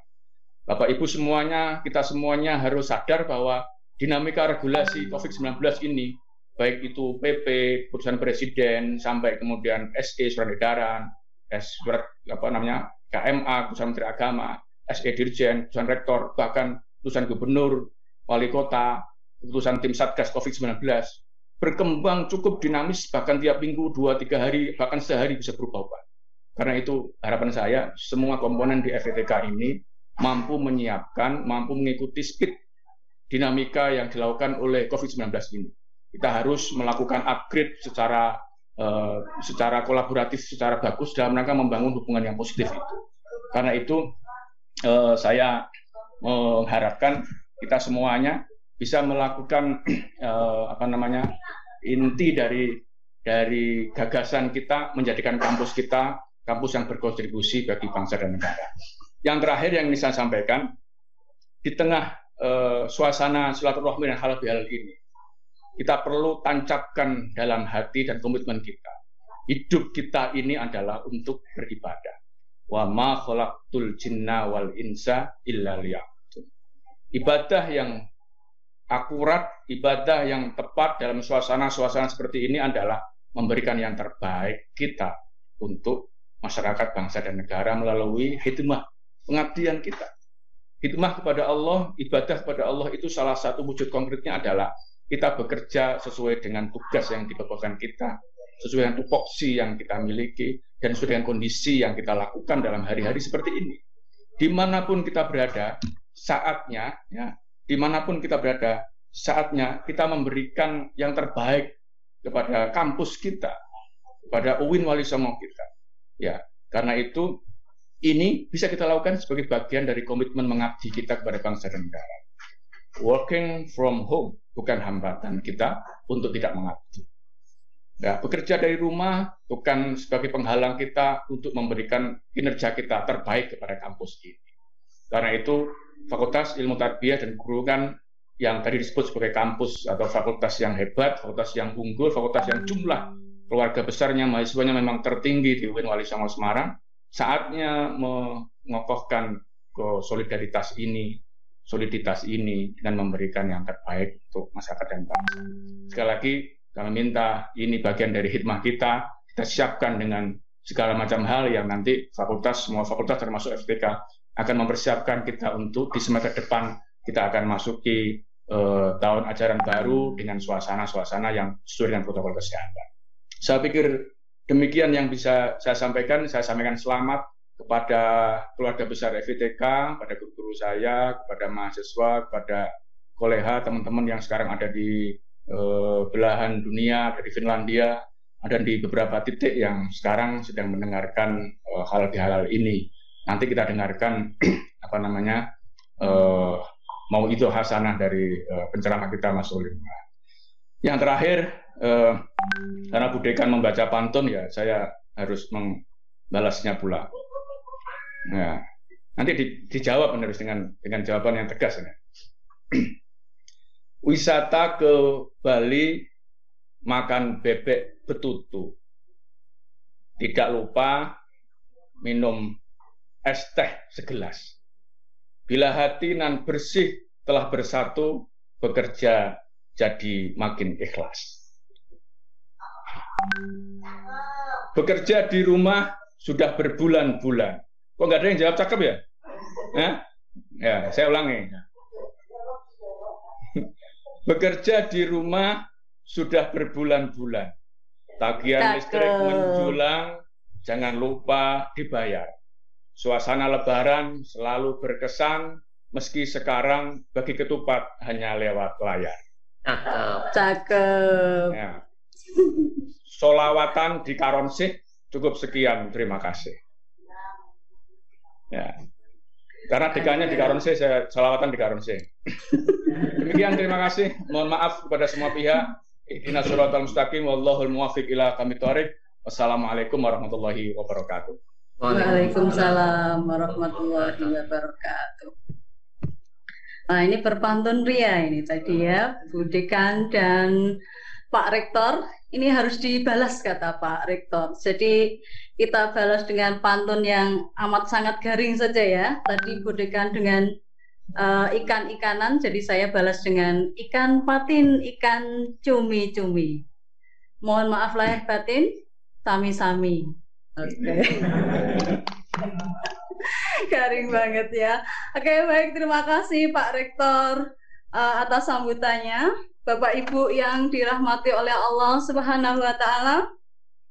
Bapak Ibu semuanya, kita semuanya harus sadar bahwa dinamika regulasi COVID-19 ini, baik itu PP, keputusan Presiden, sampai kemudian SE, surat edaran, KMA, keputusan Menteri Agama, SE Dirjen, keputusan Rektor, bahkan keputusan Gubernur, Wali Kota, keputusan tim Satgas COVID-19, berkembang cukup dinamis, bahkan tiap minggu, 2-3 hari, bahkan sehari bisa berubah-ubah. Karena itu harapan saya, semua komponen di FETK ini mampu menyiapkan, mampu mengikuti speed dinamika yang dilakukan oleh COVID-19 ini. Kita harus melakukan upgrade secara kolaboratif, secara bagus dalam rangka membangun hubungan yang positif itu. Karena itu saya mengharapkan kita semuanya bisa melakukan inti dari gagasan kita menjadikan kampus kita kampus yang berkontribusi bagi bangsa dan negara. Yang terakhir yang ingin saya sampaikan, di tengah suasana silaturahmi dan halal bihalal ini, kita perlu tancapkan dalam hati dan komitmen kita. Hidup kita ini adalah untuk beribadah. Wa ma khalaqtul jinna wal insa illa liya'budun. Ibadah yang akurat, ibadah yang tepat dalam suasana-suasana seperti ini adalah memberikan yang terbaik kita untuk masyarakat, bangsa, dan negara melalui hikmah pengabdian kita. Hikmah kepada Allah, ibadah kepada Allah itu salah satu wujud konkretnya adalah kita bekerja sesuai dengan tugas yang dibebankan kita, sesuai dengan tupoksi yang kita miliki, dan sesuai dengan kondisi yang kita lakukan dalam hari-hari seperti ini. Dimanapun kita berada, saatnya, dimanapun kita berada, saatnya kita memberikan yang terbaik kepada kampus kita, kepada UIN Wali Songo kita. Ya, karena itu ini bisa kita lakukan sebagai bagian dari komitmen mengabdi kita kepada bangsa dan negara. Working from home bukan hambatan kita untuk tidak mengabdi. Nah, bekerja dari rumah bukan sebagai penghalang kita untuk memberikan kinerja kita terbaik kepada kampus ini. Karena itu, Fakultas Ilmu Tarbiyah dan Keguruan yang tadi disebut sebagai kampus atau fakultas yang hebat, fakultas yang unggul, fakultas yang jumlah keluarga besarnya, mahasiswanya memang tertinggi di UIN Wali Songo Semarang, saatnya mengokohkan soliditas ini dengan memberikan yang terbaik untuk masyarakat dan bangsa. Sekali lagi, kami minta ini bagian dari hikmah kita siapkan dengan segala macam hal yang nanti semua fakultas termasuk FTK akan mempersiapkan kita untuk di semester depan kita akan masuki tahun ajaran baru dengan suasana-suasana yang sesuai dengan protokol kesehatan. Saya pikir Demikian yang bisa saya sampaikan. Saya sampaikan selamat kepada keluarga besar FITK, kepada guru-guru saya, kepada mahasiswa, kepada kolega, teman-teman yang sekarang ada di belahan dunia, ada di Finlandia, ada di beberapa titik yang sekarang sedang mendengarkan halal bihalal ini. Nanti kita dengarkan mau itu hasanah dari penceramah kita Mas Ulim. Yang terakhir, karena Bu Dekan membaca pantun, ya saya harus membalasnya pula. Nah, nanti dijawab harus dengan jawaban yang tegas. Ya. Wisata ke Bali makan bebek betutu. Tidak lupa minum es teh segelas. Bila hati nan bersih telah bersatu, bekerja jadi makin ikhlas. Bekerja di rumah sudah berbulan-bulan. Kok nggak ada yang jawab cakep ya? Ya, saya ulangi. Bekerja di rumah sudah berbulan-bulan. Tagihan listrik menjulang, jangan lupa dibayar. Suasana Lebaran selalu berkesan, meski sekarang bagi ketupat hanya lewat layar. Cakep. Ya. Solawatan di Karonsih, cukup sekian, terima kasih. Ya. Karena dekannya di Karonsih, saya solawatan di Karonsih. Demikian, terima kasih. Mohon maaf kepada semua pihak. Ihdinas siratal mustaqim, wallahul muwaffiq ila aqwamit thoriq. Wassalamualaikum warahmatullahi wabarakatuh. Waalaikumsalam warahmatullahi wabarakatuh. Nah, ini berpantun ria ini tadi ya, Bu Dekan dan Pak Rektor. Ini harus dibalas kata Pak Rektor. Jadi kita balas dengan pantun yang amat sangat garing saja ya. Tadi Bu Dekan dengan ikan-ikanan, jadi saya balas dengan ikan patin, ikan cumi-cumi. Mohon maaf lahir batin, sami-sami. Oke. Garing banget ya. Oke, baik, terima kasih Pak Rektor atas sambutannya. Bapak Ibu yang dirahmati oleh Allah Subhanahu wa taala,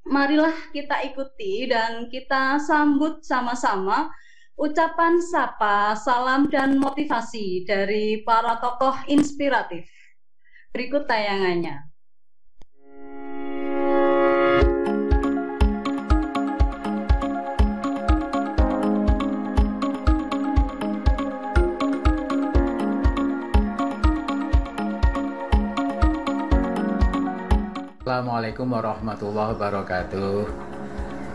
marilah kita ikuti dan kita sambut sama-sama ucapan sapa, salam dan motivasi dari para tokoh inspiratif. Berikut tayangannya. Assalamualaikum warahmatullahi wabarakatuh.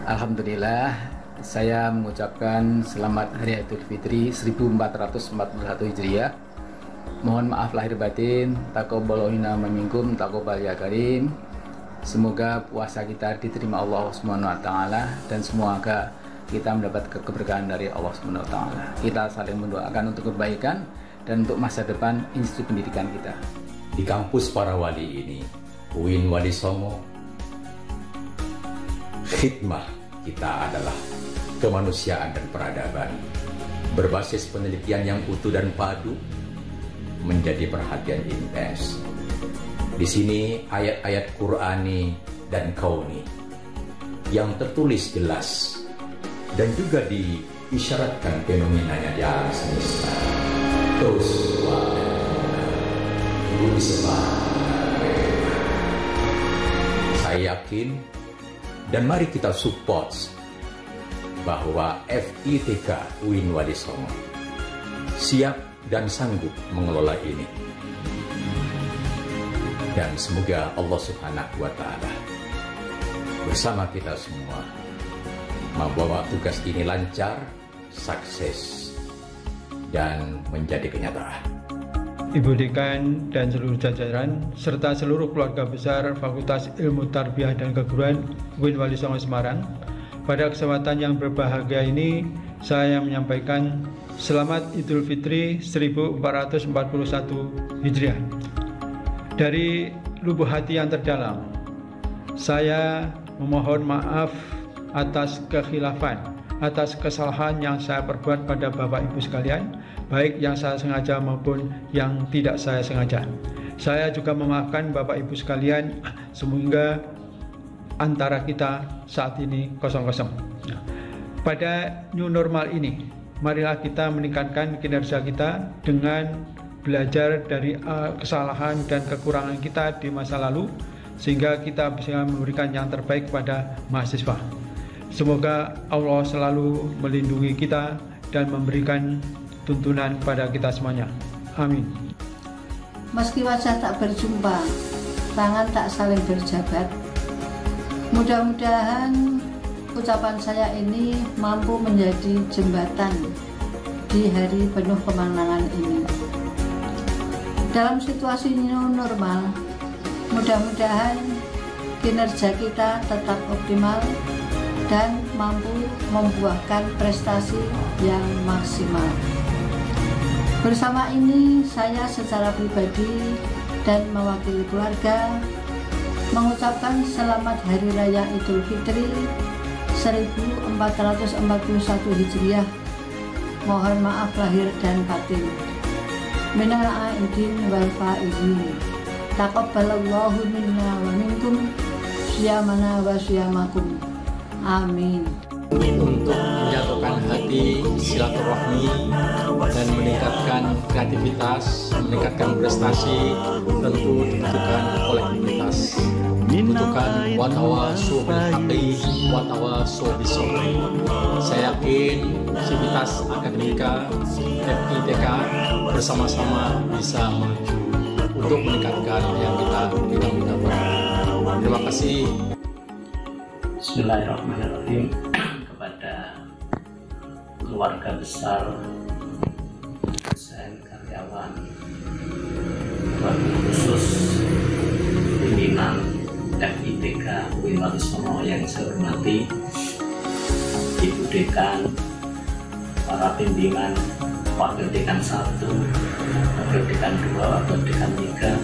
Alhamdulillah, saya mengucapkan selamat Hari Idul Fitri 1441 Hijriah. Mohon maaf lahir batin, taqabbalallahu minna wa minkum, taqabbal ya karim. Semoga puasa kita diterima Allah Subhanahu wa taala dan semoga kita mendapat keberkahan dari Allah Subhanahu wa taala. Kita saling mendoakan untuk kebaikan dan untuk masa depan institusi pendidikan kita. Di kampus para wali ini, UIN Wali Songo, khidmah kita adalah kemanusiaan dan peradaban, berbasis penelitian yang utuh dan padu, menjadi perhatian intens. Di sini ayat-ayat Qur'ani dan kauni yang tertulis jelas dan juga diisyaratkan fenomenanya di alam semesta terus saya yakin dan mari kita support bahwa FITK UIN Wali Songo siap dan sanggup mengelola ini. Dan semoga Allah Subhanahu wa taala bersama kita semua membawa tugas ini lancar, sukses dan menjadi kenyataan. Ibu Dekan dan seluruh jajaran serta seluruh keluarga besar Fakultas Ilmu Tarbiyah dan Keguruan UIN Wali Songo Semarang, pada kesempatan yang berbahagia ini saya menyampaikan selamat Idul Fitri 1441 Hijriah. Dari lubuk hati yang terdalam, saya memohon maaf atas kekhilafan, atas kesalahan yang saya perbuat pada Bapak Ibu sekalian, baik yang saya sengaja maupun yang tidak saya sengaja. Saya juga memaafkan Bapak Ibu sekalian, semoga antara kita saat ini kosong-kosong. Nah, pada new normal ini, marilah kita meningkatkan kinerja kita dengan belajar dari kesalahan dan kekurangan kita di masa lalu, sehingga kita bisa memberikan yang terbaik kepada mahasiswa. Semoga Allah selalu melindungi kita dan memberikan tuntunan pada kita semuanya. Amin. Meski wajah tak berjumpa, tangan tak saling berjabat, mudah-mudahan ucapan saya ini mampu menjadi jembatan di hari penuh kemenangan ini. Dalam situasi new normal, mudah-mudahan kinerja kita tetap optimal dan mampu membuahkan prestasi yang maksimal. Bersama ini, saya secara pribadi dan mewakili keluarga mengucapkan selamat Hari Raya Idul Fitri 1441 Hijriah. Mohon maaf lahir dan batin. Minal aidin wal faizin. Taqabbalallahu minna wa minkum syiyamana wa syiyamakum. Amin. Untuk menjatuhkan hati, silaturahmi, dan meningkatkan kreativitas, meningkatkan prestasi, tentu dibutuhkan kolektivitas. Dibutuhkan watawasau bil haqqi, watawasau bis sabr. Saya yakin Sivitas Akademika FITK bersama-sama bisa maju untuk meningkatkan yang kita dapat. Terima kasih. Bismillahirrahmanirrahim. Kepada keluarga besar, dosen, karyawan, wabil khusus pimpinan FITK UIN Walisongo yang saya hormati, Ibu Dekan, para pimpinan Wakil Dekan 1, Wakil Dekan 2, Wakil Dekan 3,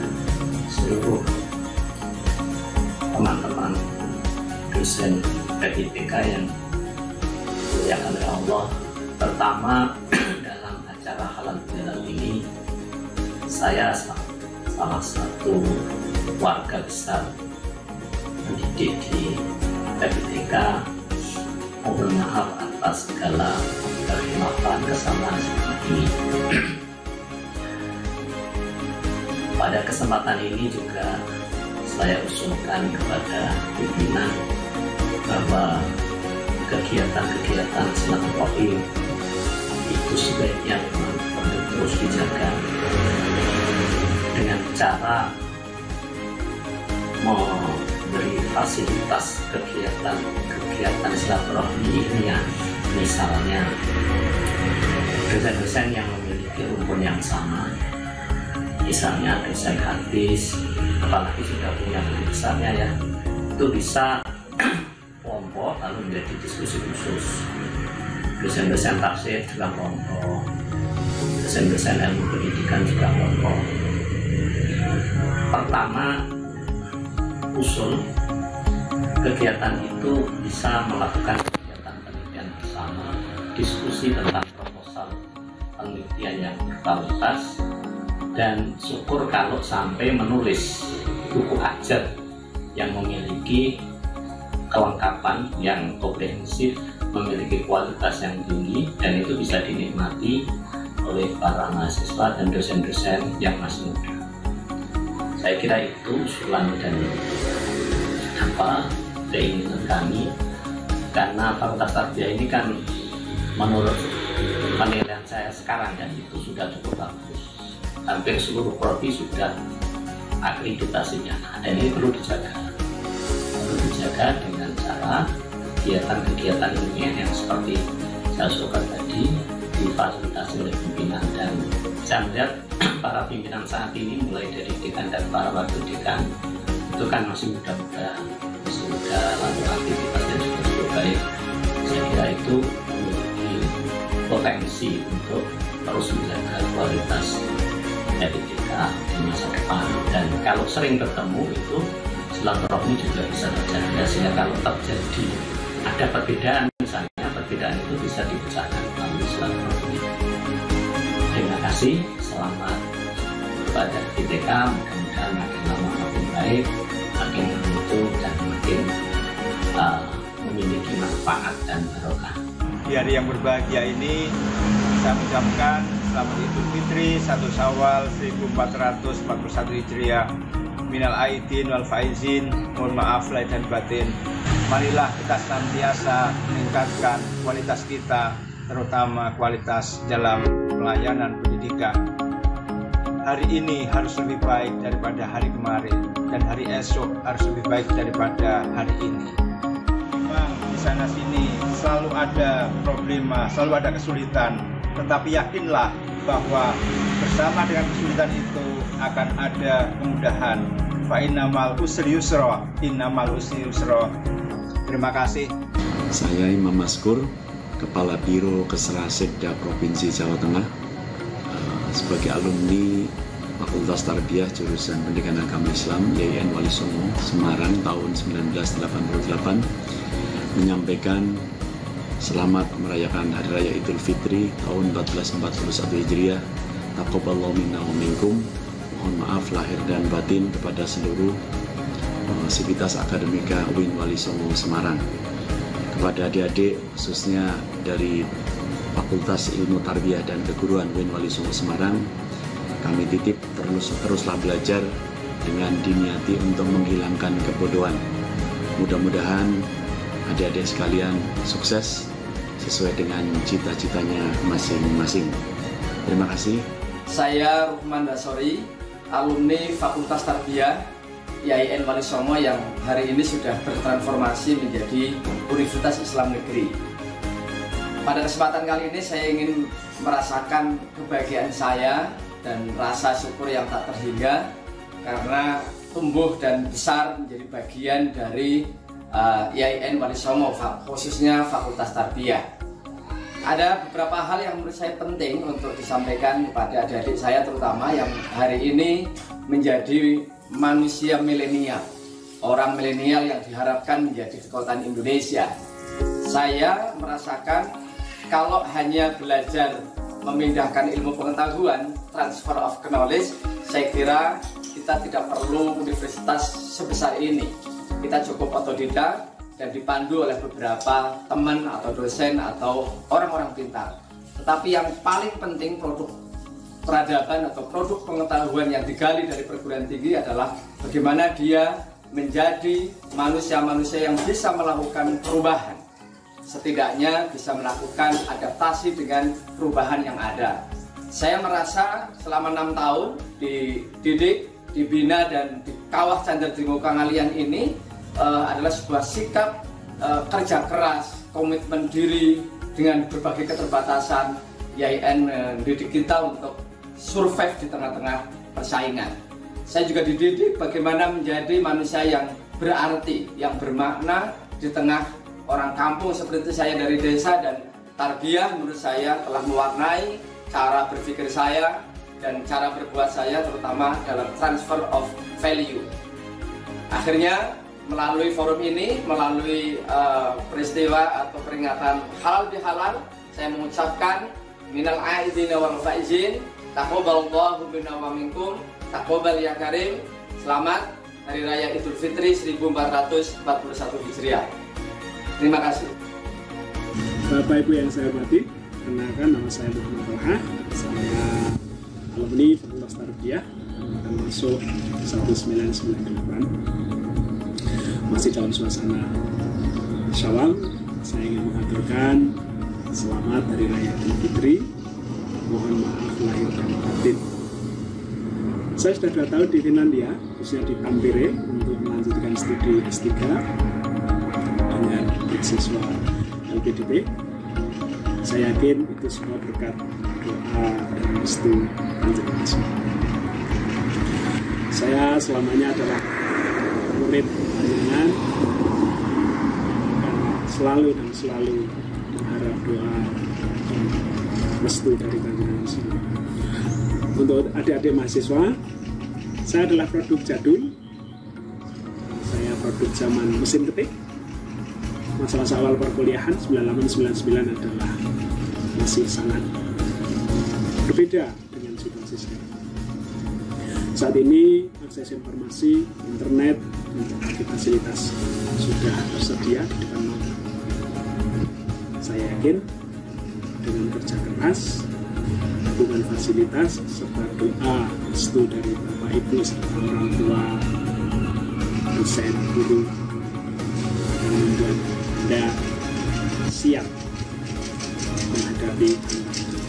seluruh teman-teman dosen FITK yang dimuliakan oleh Allah. Pertama, dalam acara halal bihalal ini, saya salah satu warga besar mendidik di FITK, mohon maaf atas segala kehilafan kesalahan seperti ini. Pada kesempatan ini juga saya usulkan kepada pimpinan bahwa kegiatan-kegiatan silaturahmi itu sebaiknya perlu terus dijaga dengan cara memberi fasilitas kegiatan silaturahmi ini, ya, misalnya dosen-dosen yang memiliki rumpun yang sama, misalnya dosen hadis, apalagi sudah punya guru besarnya, ya, itu bisa kelompok lalu menjadi diskusi khusus. Dosen-dosen tafsir juga kelompok, dosen-dosen ilmu pendidikan juga kelompok. Pertama, usul kegiatan itu bisa melakukan kegiatan penelitian bersama, diskusi tentang proposal penelitian yang berkualitas, dan syukur kalau sampai menulis buku ajar yang memiliki kelengkapan yang komprehensif, memiliki kualitas yang tinggi, dan itu bisa dinikmati oleh para mahasiswa dan dosen-dosen yang masih muda. Saya kira itu usulan dan keinginan kami, karena Fakultas Tarbiyah ini kan menurut penilaian saya sekarang, dan itu sudah cukup bagus. Hampir seluruh prodi sudah akreditasinya, dan ini perlu dijaga dengan cara kegiatan-kegiatan ilmiah yang seperti saya usulkan tadi difasilitasi oleh pimpinan. Dan saya melihat para pimpinan saat ini, mulai dari dekan dan para wakil dekan, itu kan masih muda-muda, lalu aktivitasnya juga cukup baik. Saya kira itu memiliki potensi untuk terus menjaga kualitas FITK di masa depan. Dan kalau sering bertemu itu silaturahmi juga bisa terjaga, sehingga kalau terjadi ada perbedaan, misalnya perbedaan itu bisa dibicarakan melalui silaturahmi. Terima kasih, selamat kepada FITK, mudah-mudahan makin lama makin baik, makin bermutu dan makin memiliki manfaat dan barokah. Di hari yang berbahagia ini saya mengucapkan selamat Idul Fitri 1 Syawal 1441 Hijriah. Minal aidin wal faizin, mohon maaf lahir dan batin. Marilah kita senantiasa meningkatkan kualitas kita, terutama kualitas dalam pelayanan pendidikan. Hari ini harus lebih baik daripada hari kemarin, dan hari esok harus lebih baik daripada hari ini. Memang di sana sini selalu ada problema, selalu ada kesulitan, tetapi yakinlah bahwa bersama dengan kesulitan itu akan ada kemudahan. Fa innamal usri yusra, innamal usri yusra. Terima kasih. Saya Imam Maskur, Kepala Biro Kesra-Sekda Provinsi Jawa Tengah, sebagai alumni Fakultas Tarbiyah Jurusan Pendidikan Agama Islam YIN Wali Songo Semarang tahun 1988, menyampaikan selamat merayakan Hari Raya Idul Fitri tahun 1441 Hijriah. Taqabbalallahu minna wa minkum. Mohon maaf lahir dan batin kepada seluruh sivitas akademika UIN Wali Songo Semarang. Kepada adik-adik khususnya dari Fakultas Ilmu Tarbiyah dan Keguruan UIN Wali Songo Semarang, kami titip teruslah belajar dengan diniati untuk menghilangkan kebodohan. Mudah-mudahan adik-adik sekalian sukses sesuai dengan cita-citanya masing-masing. Terima kasih. Saya Ruhman Dasori, alumni Fakultas Tarbiyah YIN Wali Songo yang hari ini sudah bertransformasi menjadi Universitas Islam Negeri. Pada kesempatan kali ini saya ingin merasakan kebahagiaan saya dan rasa syukur yang tak terhingga karena tumbuh dan besar menjadi bagian dari YIN Wali Songo, khususnya Fakultas Tarbiyah. Ada beberapa hal yang menurut saya penting untuk disampaikan kepada adik-adik saya, terutama yang hari ini menjadi manusia milenial, orang milenial yang diharapkan menjadi kekuatan Indonesia. Saya merasakan kalau hanya belajar memindahkan ilmu pengetahuan, transfer of knowledge, saya kira kita tidak perlu universitas sebesar ini. Kita cukup otodidak dan dipandu oleh beberapa teman atau dosen atau orang-orang pintar. Tetapi yang paling penting produk peradaban atau produk pengetahuan yang digali dari perguruan tinggi adalah bagaimana dia menjadi manusia-manusia yang bisa melakukan perubahan. Setidaknya bisa melakukan adaptasi dengan perubahan yang ada. Saya merasa selama 6 tahun dididik, dibina dan dikawah Candar Dringo Kangalian ini adalah sebuah sikap kerja keras, komitmen diri dengan berbagai keterbatasan. YIN mendidik kita untuk survive di tengah-tengah persaingan. Saya juga dididik bagaimana menjadi manusia yang berarti, yang bermakna di tengah orang kampung seperti saya dari desa, dan tarbiyah menurut saya telah mewarnai cara berpikir saya dan cara berbuat saya, terutama dalam transfer of value. Akhirnya melalui forum ini, melalui peristiwa atau peringatan halal bihalal, saya mengucapkan minal aidin wal faizin, taqabbalallahu minna wa minkum, taqabbal ya karim. Selamat Hari Raya Idul Fitri 1441 Hijriah. Terima kasih. Bapak Ibu yang saya hormati, kenalkan nama saya Muhammad Talha. Saya alumni Fakultas Tarbiyah dan masuk 1998. Masih dalam suasana Syawal, saya ingin mengaturkan selamat Hari Raya Idul Fitri. Mohon maaf lahir dan batin. Saya sudah 2 tahun di Finlandia, khususnya di Tampere, untuk melanjutkan studi S3 dengan beasiswa LPDP. Saya yakin itu semua berkat doa dan restu panjenengan semua. Saya selamanya adalah murid panjenengan dan selalu mengharap doa dan restu dari panjenengan semua. Untuk adik-adik mahasiswa, saya adalah produk jadul. Saya produk zaman mesin ketik. Masa-masa awal perkuliahan 98-99 adalah masih sangat berbeda dengan situasi sekarang. Saat ini akses informasi, internet, dan berbagai fasilitas sudah tersedia di depan mata. Saya yakin dengan kerja keras, dukungan fasilitas, serta doa restu dari Bapak Ibu serta orang tua, dosen, guru akan membuat Anda siap menghadapi tantangan.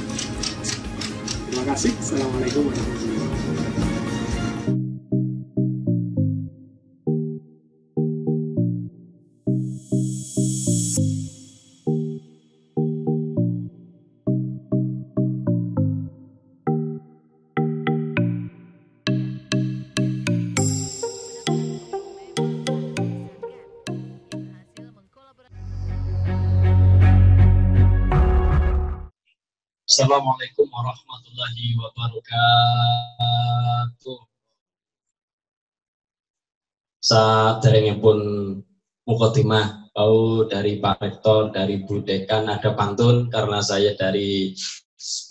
Terima kasih. Assalamualaikum warahmatullahi wabarakatuh. Assalamualaikum warahmatullahi wabarakatuh. Saderengipun mukotimah dari Pak Rektor, dari Bu Dekan ada pantun karena saya dari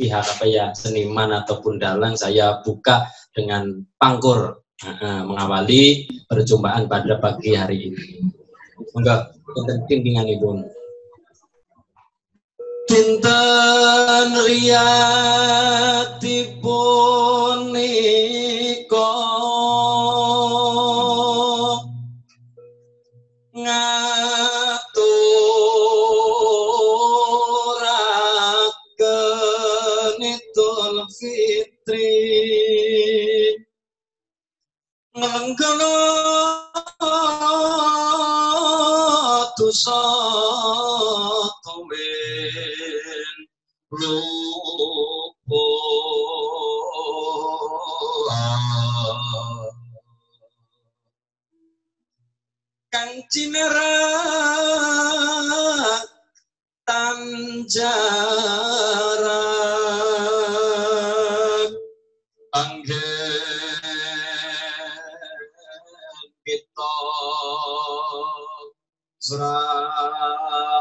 pihak seniman ataupun dalang, saya buka dengan pangkur mengawali perjumpaan pada pagi hari ini. Enggak, penting Ibu. Dinten riyatipun nika ngaturaken Idul Fitri ngelengkana dosa tumen rupa kang cinerak tanjarak anggen kita Srawo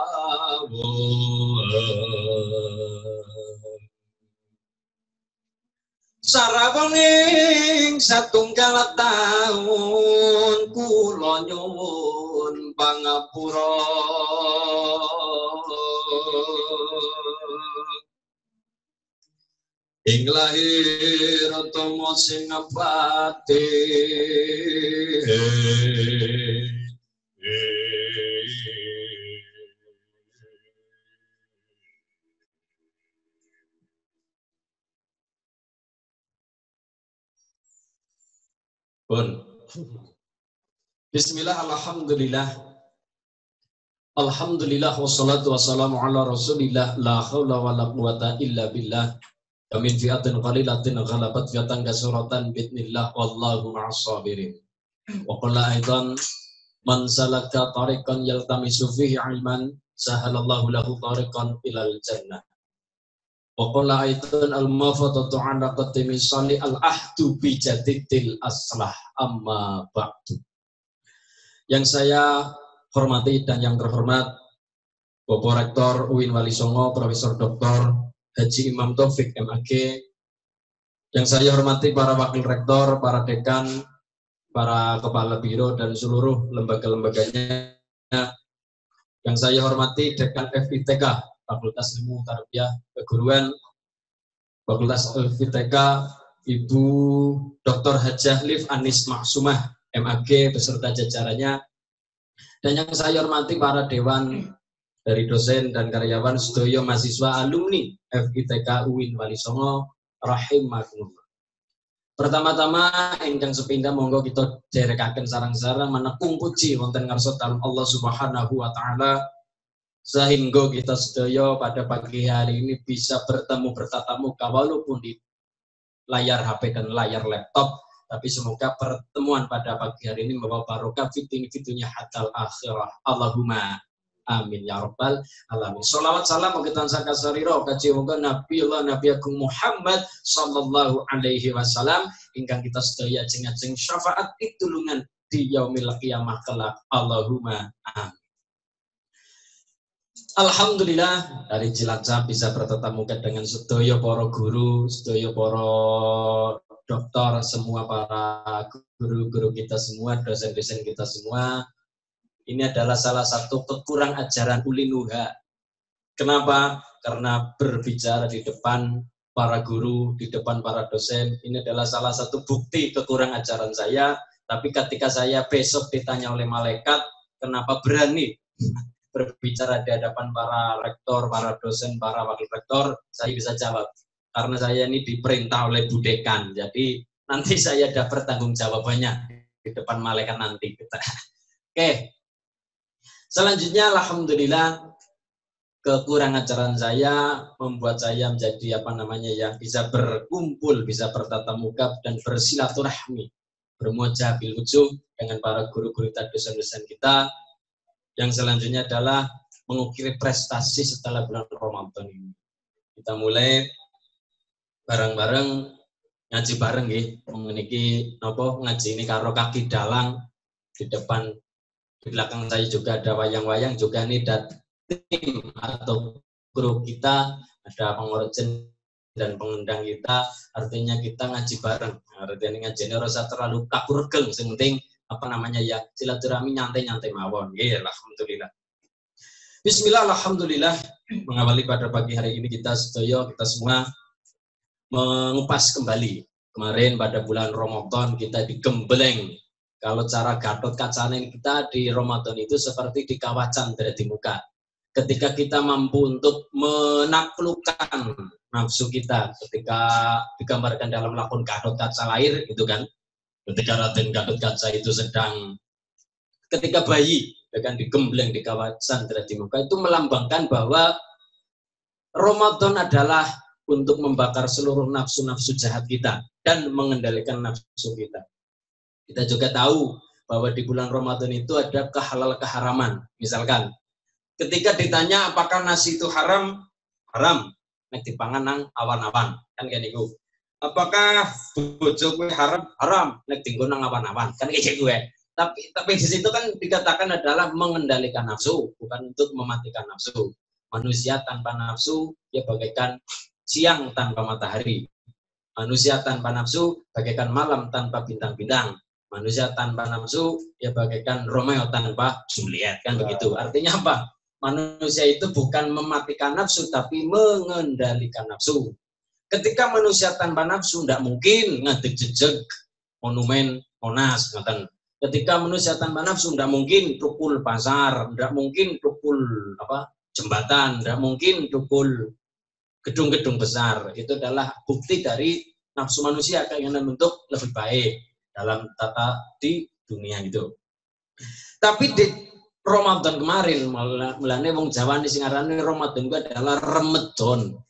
sarawoning satunggal taun kula nyuwun pangapura ing lahir utama Senapati Bismillah, alhamdulillah wassalatu wassalamu ala rasulillah la hawla wa la quwata illa billah wa min fi'atin qalilatin ghalabat fi'atan kasuratan bitnillah wallahu ma'as sabirin wa qala aidan man salaka tariqan yaltamisu fihi ilman sahalallahu lahu tariqan ilal jannah wa qala aidan al-mafatatu ala qatimi sali al-ahdu bijadidil aslah amma ba'du. Yang saya hormati dan yang terhormat Bapak Rektor UIN Walisongo Profesor Dr. Haji Imam Taufik MAG, yang saya hormati para wakil rektor, para dekan, para kepala biro dan seluruh lembaga-lembaganya, yang saya hormati Dekan FITK Fakultas Ilmu Tarbiyah Keguruan, Fakultas FITK Ibu Dr. Hajah Liv Anis Maksumah MAG beserta jajarannya, dan yang saya hormati para dewan dari dosen dan karyawan sedaya mahasiswa alumni FITK UIN Walisongo rahimakumullah. Pertama-tama ingkang sepindah monggo kita derekaken sarang-sarang menekung puji wonten ngarsa dalem Allah Subhanahu wa taala sehingga kita sedaya pada pagi hari ini bisa bertatap muka walaupun di layar HP dan layar laptop, tapi semoga pertemuan pada pagi hari ini membawa barokah fitunya hatal akhirah. Allahumma amin ya rabbal alamin. Sholawat salam kita sakasariro kaji moga Nabi Agung Muhammad sallallahu alaihi wasallam ingkang kita sedaya ajeng-ajeng syafaat pitulungan di yaumil qiyamah kelak. Allahumma amin. Alhamdulillah dari Cilacap bisa bertatap muka dengan sedaya para guru, sedaya para dokter semua, para guru-guru kita semua, dosen-dosen kita semua, ini adalah salah satu kekurang ajaran ulinuha. Kenapa? Karena berbicara di depan para guru, di depan para dosen, ini adalah salah satu bukti kekurang ajaran saya. Tapi ketika saya besok ditanya oleh malaikat, kenapa berani berbicara di hadapan para rektor, para dosen, para wakil rektor, saya bisa jawab. Karena saya ini diperintah oleh Bu Dekan, jadi nanti saya ada pertanggung jawabannya di depan malaikat nanti. Oke, selanjutnya alhamdulillah kekurangan ajaran saya membuat saya menjadi bisa berkumpul, bisa bertatap muka dan bersilaturahmi, bermuajah bil wujuh dengan para guru-guru dan dosen-dosen kita. Yang selanjutnya adalah mengukir prestasi setelah bulan Ramadan ini. Kita mulai bareng-bareng ngaji bareng nggih. Mengeniki napa ngaji ini karo kaki dalang di depan, di belakang saya juga ada wayang-wayang juga nih, dan tim atau grup kita ada pengorjen dan pengundang kita, artinya kita ngaji bareng. Artinya ngaji ini rasa terlalu kakurgeng, yang penting silaturahmi nyantai-nyantai mawon. Nggih, alhamdulillah. Bismillah, alhamdulillah. Mengawali pada pagi hari ini kita semua mengupas kembali. Kemarin pada bulan Ramadan kita digembleng. Kalau cara Gatot Kaca kita di Ramadan itu seperti di kawacan dari muka. Ketika kita mampu untuk menaklukkan nafsu kita, ketika digambarkan dalam lakon Gatot Kaca lahir, itu kan, ketika Raden Gatot Kaca itu ketika bayi, dengan digembleng di kawasan dari muka, itu melambangkan bahwa Ramadan adalah untuk membakar seluruh nafsu-nafsu jahat kita dan mengendalikan nafsu kita. Kita juga tahu bahwa di bulan Ramadan itu ada kehalal-keharaman. Misalkan, ketika ditanya apakah nasi itu haram, haram. Nek dipangan nang awan-awan, kan kayak niku. Apakah bojo kuwi haram, haram. Nek dinggo nang awan-awan, kan kayak gue. Tapi di situ kan dikatakan adalah mengendalikan nafsu, bukan untuk mematikan nafsu. Manusia tanpa nafsu ya bagaikan siang tanpa matahari. Manusia tanpa nafsu bagaikan malam tanpa bintang-bintang. Manusia tanpa nafsu ya bagaikan Romeo tanpa Juliet, kan begitu. Artinya apa? Manusia itu bukan mematikan nafsu, tapi mengendalikan nafsu. Ketika manusia tanpa nafsu, tidak mungkin ngadeg jejeg monumen Monas. Ketika manusia tanpa nafsu, tidak mungkin tukul pasar, tidak mungkin tukul jembatan, tidak mungkin tukul gedung-gedung besar. Itu adalah bukti dari nafsu manusia, keinginan untuk lebih baik dalam tata di dunia itu. Tapi di Ramadan kemarin, mulane wong Jawa ini singarane Ramadan itu adalah remedon.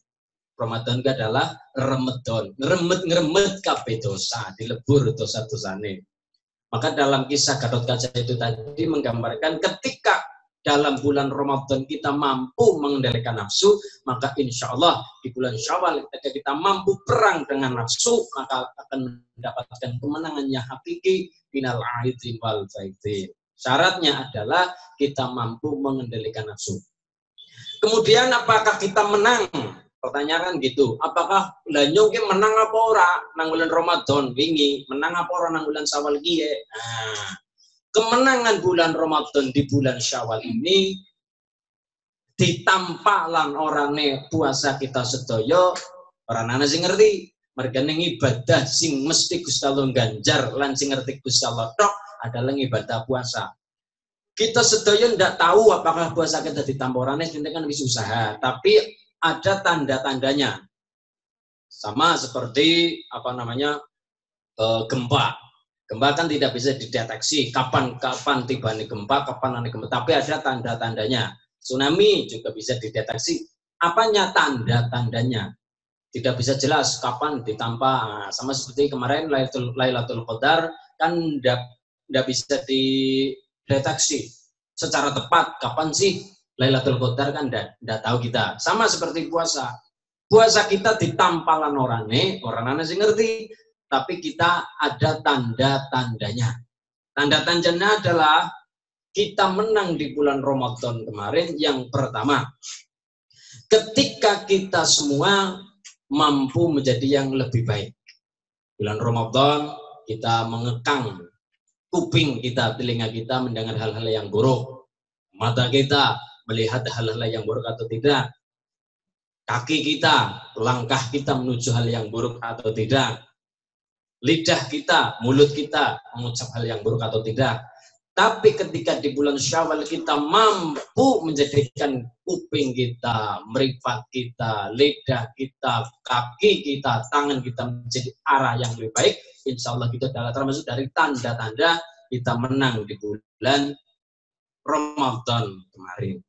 Ramadan itu adalah remedon. Ngeremet kabeh dosa, dilebur dosa-dosane. Maka dalam kisah Gatot Kaca itu tadi menggambarkan ketika dalam bulan Ramadan kita mampu mengendalikan nafsu, maka insya Allah di bulan Syawal ketika kita mampu perang dengan nafsu, maka akan mendapatkan kemenangan yang hakiki minal aidin wal faidin. Syaratnya adalah kita mampu mengendalikan nafsu. Kemudian apakah kita menang? Pertanyaan gitu. Apakah lanyo ki menang apa ora nang bulan Ramadan wingi? Menang apa ora nang bulan Syawal iki? Nah, kemenangan bulan Ramadan di bulan Syawal ini ditampak lan orane puasa kita sedaya ora ana sing ngerti. Mergane ibadah sing mesti Gusti Allah ganjar lan sing ngerti Gusti Allah tok adalah ibadah puasa. Kita sedaya ndak tahu apakah puasa kita ditampa orane, kan wis usaha, tapi ada tanda-tandanya. Sama seperti gempa. Gempa kan tidak bisa dideteksi kapan tibanya gempa, kapan nanti gempa, tapi ada tanda-tandanya. Tsunami juga bisa dideteksi. Apanya tanda-tandanya? Tidak bisa jelas kapan ditampa. Sama seperti kemarin Lailatul Qadar kan tidak bisa dideteksi secara tepat kapan sih Lailatul Qadar, kan tidak tahu kita. Sama seperti puasa. Puasa kita ditampalan orane sing ngerti, tapi kita ada tanda-tandanya. Tanda-tandanya adalah kita menang di bulan Ramadan kemarin. Yang pertama, ketika kita semua mampu menjadi yang lebih baik. Bulan Ramadan kita mengekang kuping kita, telinga kita mendengar hal-hal yang buruk. Mata kita melihat hal-hal yang buruk atau tidak. Kaki kita, langkah kita menuju hal yang buruk atau tidak. Lidah kita, mulut kita mengucap hal yang buruk atau tidak. Tapi ketika di bulan Syawal kita mampu menjadikan kuping kita, meripat kita, lidah kita, kaki kita, tangan kita menjadi arah yang lebih baik, insya Allah itu adalah termasuk dari tanda-tanda kita menang di bulan Ramadan kemarin.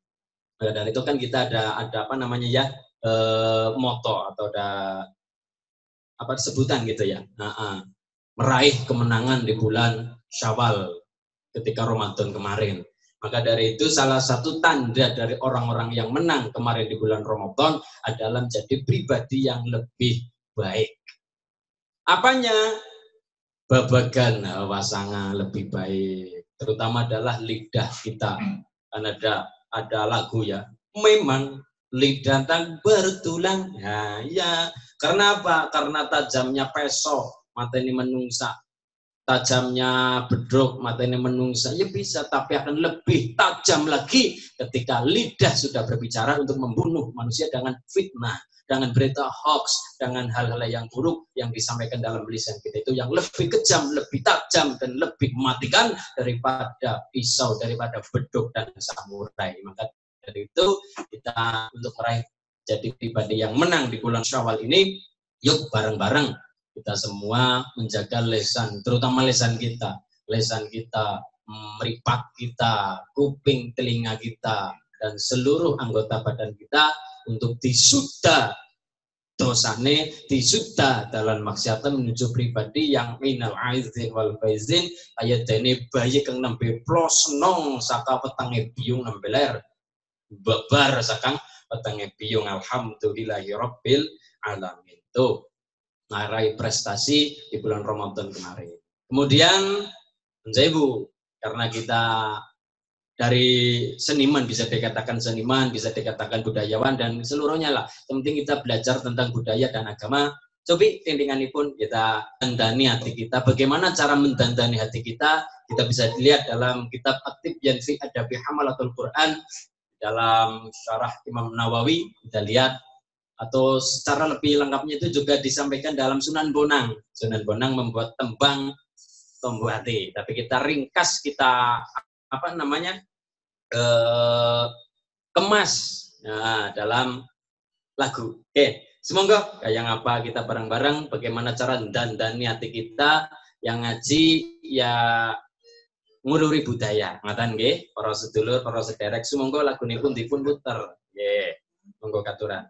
Nah, dan itu kan kita ada apa namanya ya, moto atau ada apa sebutan gitu ya, meraih kemenangan di bulan Syawal ketika Ramadan kemarin. Maka dari itu salah satu tanda dari orang-orang yang menang kemarin di bulan Ramadan adalah menjadi pribadi yang lebih baik. Apanya? Babagan wasanga lebih baik. Terutama adalah lidah kita. Kan ada lagu ya. Memang lidah tak bertulang. Ya. Karena apa? Karena tajamnya peso, mata ini menungsa. Tajamnya beduk, mata ini menungsa, ya bisa, tapi akan lebih tajam lagi ketika lidah sudah berbicara untuk membunuh manusia dengan fitnah, dengan berita hoax, dengan hal-hal yang buruk yang disampaikan dalam lisan kita itu yang lebih kejam, lebih tajam, dan lebih mematikan daripada pisau, daripada beduk dan samurai. Maka dari itu kita untuk meraih jadi pribadi yang menang di bulan Syawal ini, yuk bareng-bareng kita semua menjaga lesan, terutama lesan kita, meripat kita, kuping, telinga kita, dan seluruh anggota badan kita untuk disuda dosane, disuda dalam maksiatan menuju pribadi yang minal aizin wal faizin, ayat ini bayi kang nembe plosnong saka petange biung nembeler, babar sakang petange biung, alhamdulillahi rabbil alamin. Tuh meraih prestasi di bulan Ramadan kemarin. Kemudian, Ibu, karena kita dari seniman, bisa dikatakan seniman, bisa dikatakan budayawan, dan seluruhnya lah. Yang penting kita belajar tentang budaya dan agama. Cobi tindingannya pun kita dandani hati kita. Bagaimana cara mendandani hati kita? Kita bisa lihat dalam kitab At-Tibyan fi Adabi Hamalatul Quran, dalam syarah Imam Nawawi, kita lihat. Atau secara lebih lengkapnya itu juga disampaikan dalam Sunan Bonang. Sunan Bonang membuat tembang Tombu Hati, tapi kita ringkas, kita apa namanya kemas dalam lagu. Oke, semoga kayak apa kita bareng-bareng bagaimana cara dandani hati kita yang ngaji ya nguluri budaya. Ngaten nggih, para sedulur, para sederek, semoga lagunipun dipun puter. Nggih, monggo katuran.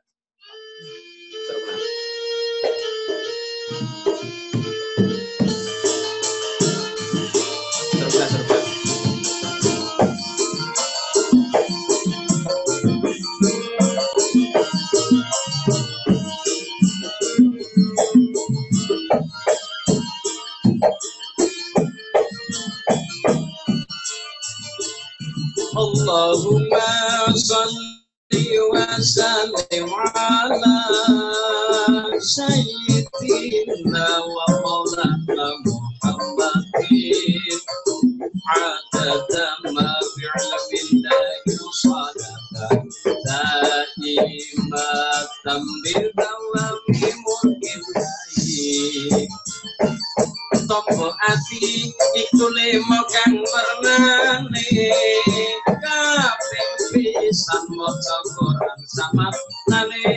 Allahumma salli wa sallim ala sayyidina wa maulana Muhammadin adada ma bi'ilmillahi salatan daimatan bidawami mulkillahi Tombo ati iku lemo kang wernane kaping pisan maca Quran samatane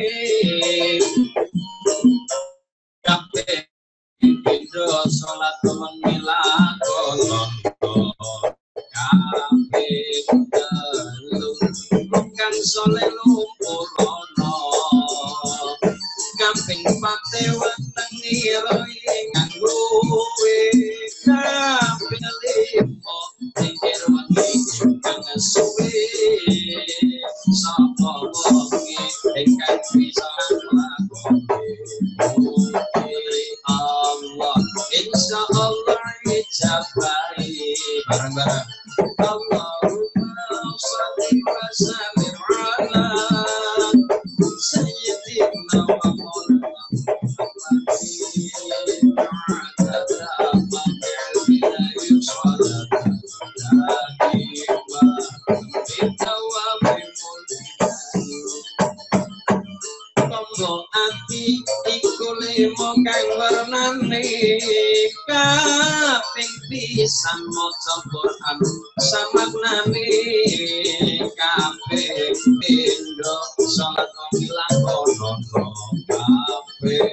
kaping pindho salat menilakono kaping telu kang saleh lumpurono kaping pate wetengi roe nganggo kaping limo pikir wengi kang suwe sapa wonge ingkang bisa lakoni Allah insyaallah ijabai bareng-bareng Allahumma shalli wa sallim ala sayyidina wa maulana Muhammadin kaping pisan maca Quran samaknane kabeh pindho salat dilakono kabeh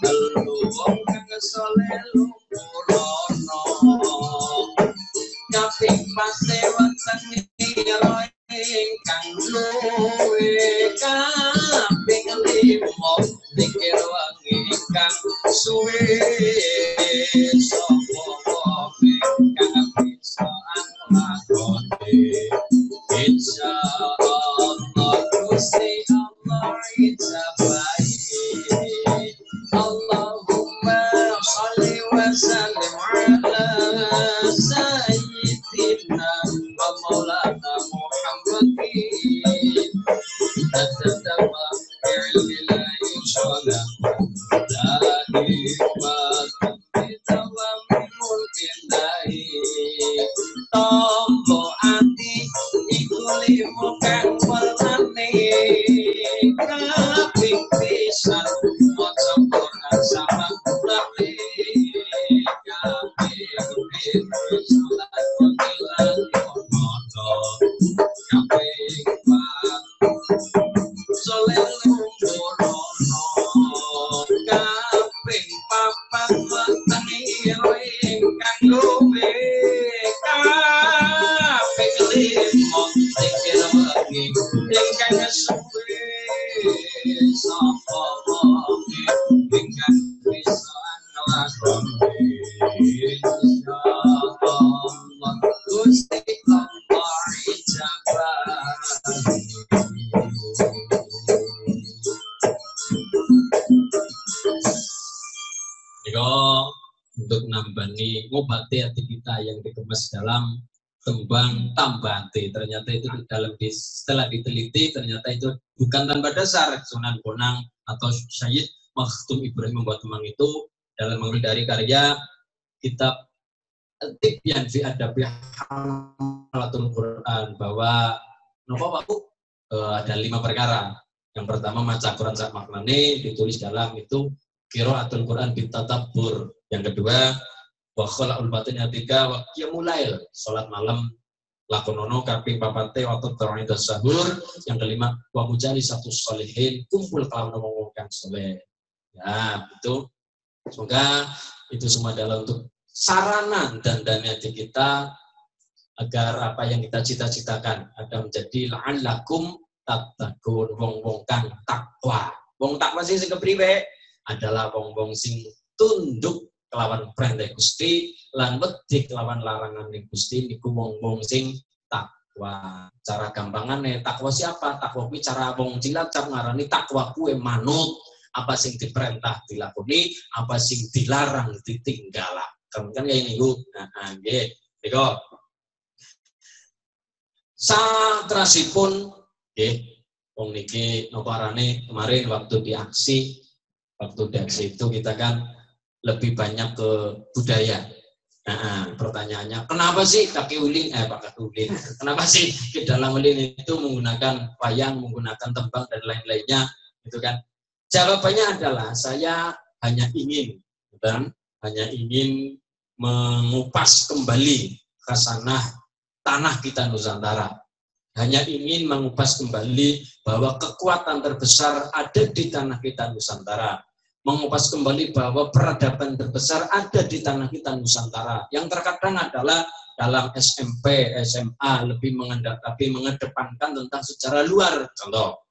telu wong kang saleh lumpurono kaping pase wonten nira ingkang luwe kaping limo pikir wangi kang suwe sapa wae kang bisa lakoni insyaallah Gusti Allah ijabai Allahumma sholli wa sallim ala sayyidina wa maulana Muhammadin tatadama lillahi sholat dari kita wa mungkin dari tombo ati iku limo kang warnane kaping pisan maca Quran sama nabi kaping salat panggilan mono kaping soleh lumpurono kaping papat wonten ingkang luwe kaping limo pikir wengi ingkang suwe sapa wae ingkang bisa nglakoni insyaallah Gusti Allah ijabai. Untuk nambani ngobati hati kita yang dikemas dalam tembang tambate, ternyata itu setelah diteliti ternyata itu bukan tanpa dasar. Sunan Bonang atau Syed Makhtum Ibrahim membuat tembang itu dalam mengambil dari karya kitab Tibyan fi Adabi Hamalatul Quran bahwa ada 5 perkara. Yang pertama maca Quran sak maknane ditulis dalam itu qiraatul Quran bitatabbur. Yang kedua wa khalaqul batin atika wa qiyamul lail, salat malam lakonono kaping papate waktu tarawih sahur. Yang kelima wa mujalisatus sholihin, kumpul kelawan wong kang saleh. Ya, itu semoga itu semua adalah untuk sarana dan hati kita agar apa yang kita cita-citakan ada menjadi la'allakum tattaqun, wong-wong kang takwa. Wong takwa sing kepriwe adalah wong-wong sing tunduk kelawan perintah Gusti lan wedi kelawan larangan Gusti niku wong-wong sing takwa. Cara gampangane takwa siapa? Takwa kuwi cara wong Cilacap ngarani takwa kuwi manut apa sing diperintah dilakoni, apa sing dilarang ditinggal. Kan kayak ini Bu. Nah, nggih. Niku. Satrasipun nggih wong niki napa arane kemarin waktu di aksi itu kita kan lebih banyak ke budaya. Nah, pertanyaannya, kenapa sih kaki uling, kenapa sih di dalam ulin itu menggunakan wayang, menggunakan tembang dan lain-lainnya, gitu kan? Jawabannya adalah saya hanya ingin mengupas kembali khasanah tanah kita Nusantara. Hanya ingin mengupas kembali bahwa kekuatan terbesar ada di tanah kita Nusantara. Mengupas kembali bahwa peradaban terbesar ada di tanah kita Nusantara. Yang terkadang adalah dalam SMP, SMA lebih mengedepankan tentang sejarah luar. Contoh,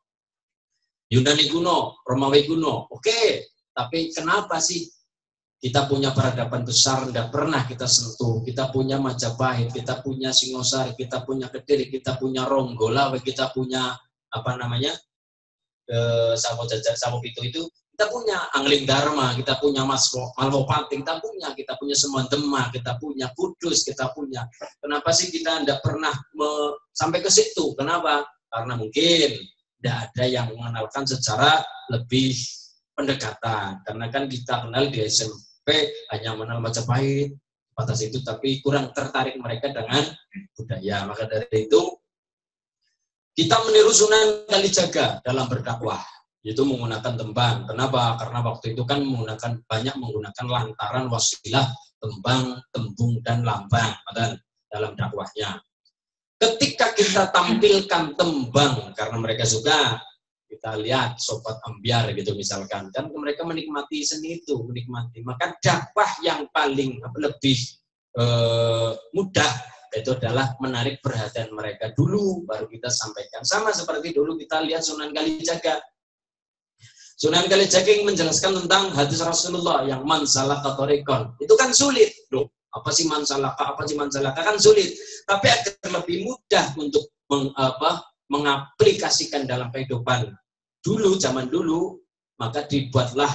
Yunani kuno, Romawi kuno. Oke, tapi kenapa sih kita punya peradaban besar tidak pernah kita sentuh? Kita punya Majapahit, kita punya Singosari, kita punya Kediri, kita punya Ronggolawe, kita punya Sabo Pitu itu, kita punya Angling Dharma, kita punya Malwopati, kita punya Semua Demak, kita punya Kudus, kita punya. Kenapa sih kita tidak pernah sampai ke situ? Kenapa? Karena mungkin tidak ada yang mengenalkan secara lebih pendekatan. Karena kan kita kenal di SMP hanya mengenal Majapahit, batas itu, tapi kurang tertarik mereka dengan budaya. Maka dari itu kita meniru Sunan Kalijaga dalam berdakwah. itu menggunakan tembang. Kenapa? Karena waktu itu kan banyak menggunakan lantaran wasilah tembang, tembung, dan lambang dalam dakwahnya. Ketika kita tampilkan tembang karena mereka suka, kita lihat sobat ambiar gitu misalkan, kan mereka menikmati seni itu, maka dakwah yang paling lebih mudah itu adalah menarik perhatian mereka dulu, baru kita sampaikan. Sama seperti dulu kita lihat Sunan Kalijaga. Sunan Kalijaga yang menjelaskan tentang hadis Rasulullah yang man salaka thariqan. Itu kan sulit, loh. Apa sih man salaka kan sulit. Tapi agar lebih mudah untuk mengaplikasikan dalam kehidupan dulu, zaman dulu, maka dibuatlah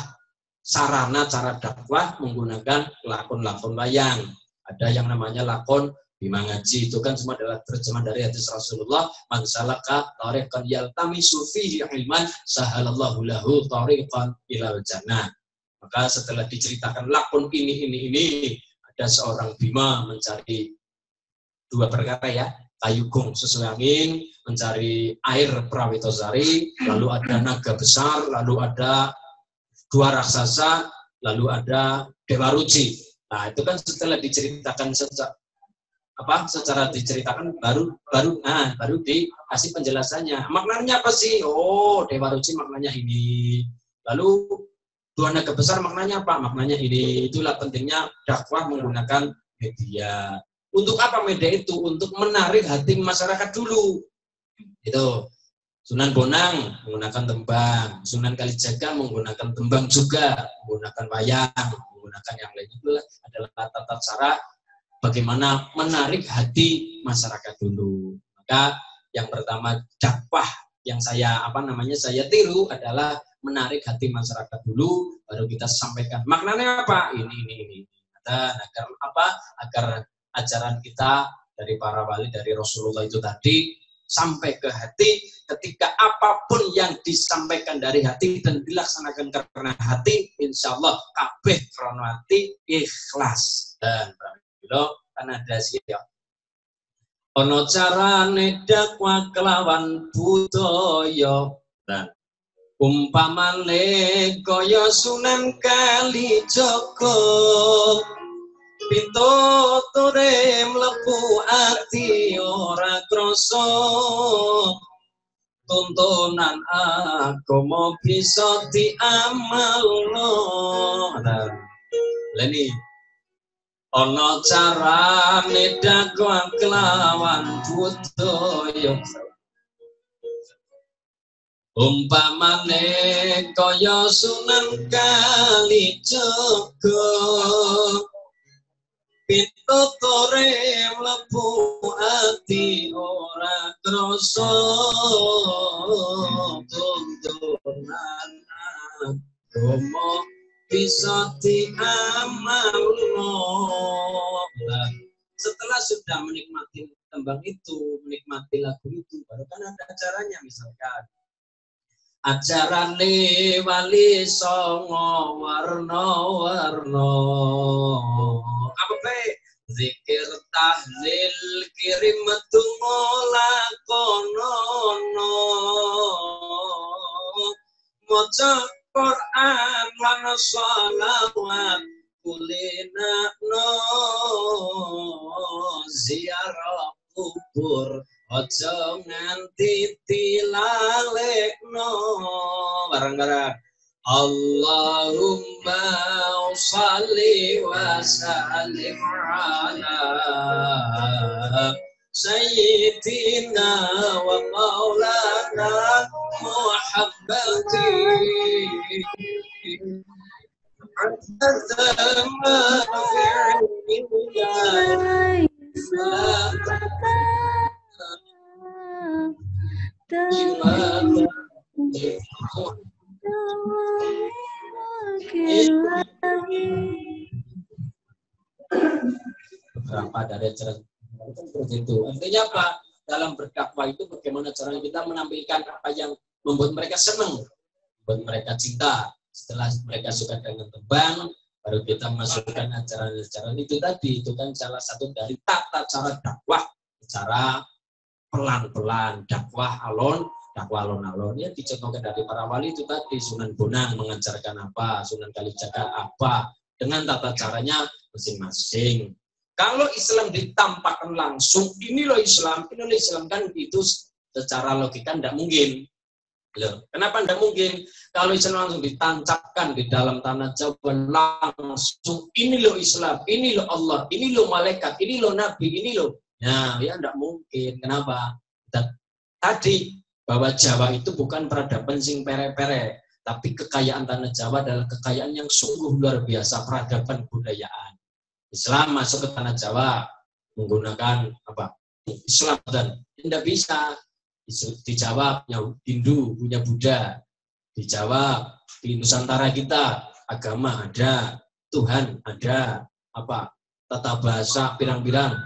sarana cara dakwah menggunakan lakon-lakon wayang. Ada yang namanya lakon Bima Ngaji, itu kan semua adalah terjemahan dari hadis Rasulullah, man salaka thariqan yaltamisu fihi ilman sahalallahu lahu thariqan ilal jannah. Maka setelah diceritakan lakon ini, ada seorang Bima mencari dua perkara ya, kayu gong sesuai angin, mencari air Prawitosari, lalu ada naga besar, lalu ada dua raksasa, lalu ada Dewa Ruci. Nah, itu kan setelah diceritakan secara diceritakan baru dikasih penjelasannya. Maknanya apa sih? Oh, Dewa Ruci maknanya ini. Lalu dua naga besar maknanya apa? Maknanya ini. Itulah pentingnya dakwah menggunakan media. Untuk apa media itu? Untuk menarik hati masyarakat dulu. Itu. Sunan Bonang menggunakan tembang, Sunan Kalijaga menggunakan tembang juga, menggunakan wayang, menggunakan yang lain. Itu adalah tata cara bagaimana menarik hati masyarakat dulu. Maka yang pertama dakwah yang saya tiru adalah menarik hati masyarakat dulu, baru kita sampaikan maknanya apa? Ini. Agar ajaran kita dari para wali, dari Rasulullah itu tadi sampai ke hati. Ketika apapun yang disampaikan dari hati dan dilaksanakan karena hati, insya Allah kabeh karena hati ikhlas. Dan kan ada siap. Ono carane dakwah kelawan budaya dan umpamane kaya Sunan Kalijaga pituture mlebu ati ora krasa tuntunan agama bisa diamalno. Leni ana carane dakwah kelawan budaya umpamane kaya Sunan Kalijaga pitutore mlebu ati ora krasa tuntunan agama bisa diamalno. Setelah sudah menikmati tembang itu, menikmati lagu itu, baru kan ada acaranya. Misalkan acarane Wali Songo warna-warna apa pe? Zikir tahlil kirim tungo lakonono maca Quran lan shalawat kulina no ziarah kubur aja nganti tilalekno bareng-bareng. Allahumma sholli wa sallim ala sayyidina wa maulana Muhammadin beberapa dari acara seperti itu. Artinya apa? Dalam berdakwah itu bagaimana caranya kita menampilkan apa yang membuat mereka senang, membuat mereka cinta. Setelah mereka suka dengan tembang, baru kita masukkan acara-acara itu tadi. Itu kan salah satu dari tata cara dakwah, secara pelan-pelan, dakwah dakwah alon-alon ya dicontohkan dari para wali itu tadi. Sunan Bonang mengajarkan apa, Sunan Kalijaga apa, dengan tata caranya masing-masing. Kalau Islam ditampakkan langsung, ini loh Islam kan itu secara logika tidak mungkin. Loh, kenapa tidak mungkin? Kalau Islam langsung ditancapkan di dalam tanah Jawa langsung, ini loh Islam, ini loh Allah, ini loh malaikat, ini loh Nabi, ini loh. Nah, ya tidak mungkin. Kenapa? Tadi bahwa Jawa itu bukan peradaban sing pere-pere, tapi kekayaan tanah Jawa adalah kekayaan yang sungguh luar biasa, peradaban budayaan. Islam masuk ke tanah Jawa menggunakan apa? Islam dan tidak bisa. Di Jawa punya Hindu, punya Buddha. Di Jawa, di Nusantara kita agama ada, Tuhan ada, apa? Tata bahasa pirang-pirang.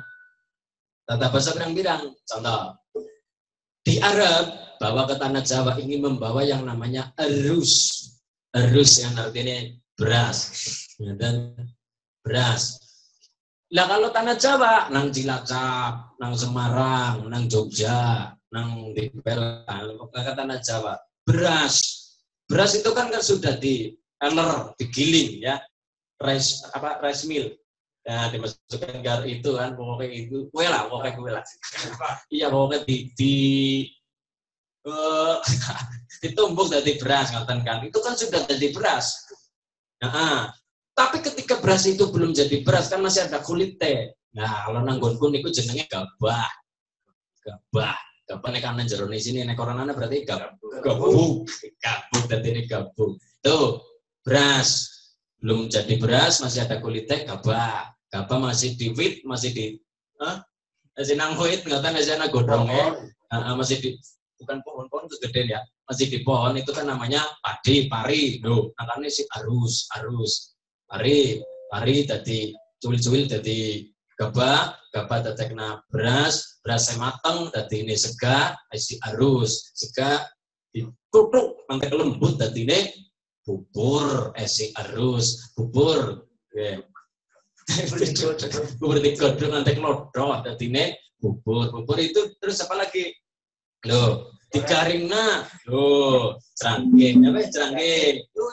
Tata bahasa pirang-pirang. Contoh, di Arab bawa ke tanah Jawa ingin membawa yang namanya arus. Arus yang artinya beras. Dan beras. Lah kalau tanah Jawa, nang Cilacap, nang Semarang, nang Jogja, nang di Pelan, ke tanah Jawa, beras. Beras itu kan sudah di-eler, digiling ya. Rice mill. Ya, dimasukkan gar itu kan pokoknya itu kue lah. Iya pokoknya ditumbuk dari beras ngaten kan. Itu kan sudah jadi beras. Nah, tapi ketika beras itu belum jadi beras kan masih ada kulitnya. Nah, kalau nanggonku niku jenenge gabah. Gabah nek ana jero sini nek koronane berarti gabung dadi ini gabung. Tuh, beras belum jadi beras masih ada kulitnya gabah. Gabah masih di wit, masih masih nang wit, ngoten masih ana godhonge. Masih di bukan pohon-pohon kegedean ya. Masih di pohon itu kan namanya pari. Loh, makane si arus. Pari tadi cuwil-cuwil tadi gabah tetekna beras mateng tadi ini sega isi arus, sega ditutuk nanti lembut tadi ini bubur isi arus, bubur digodhong nanti klodok tadi ini bubur itu terus apa lagi? Loh, dikaringna, cerangking,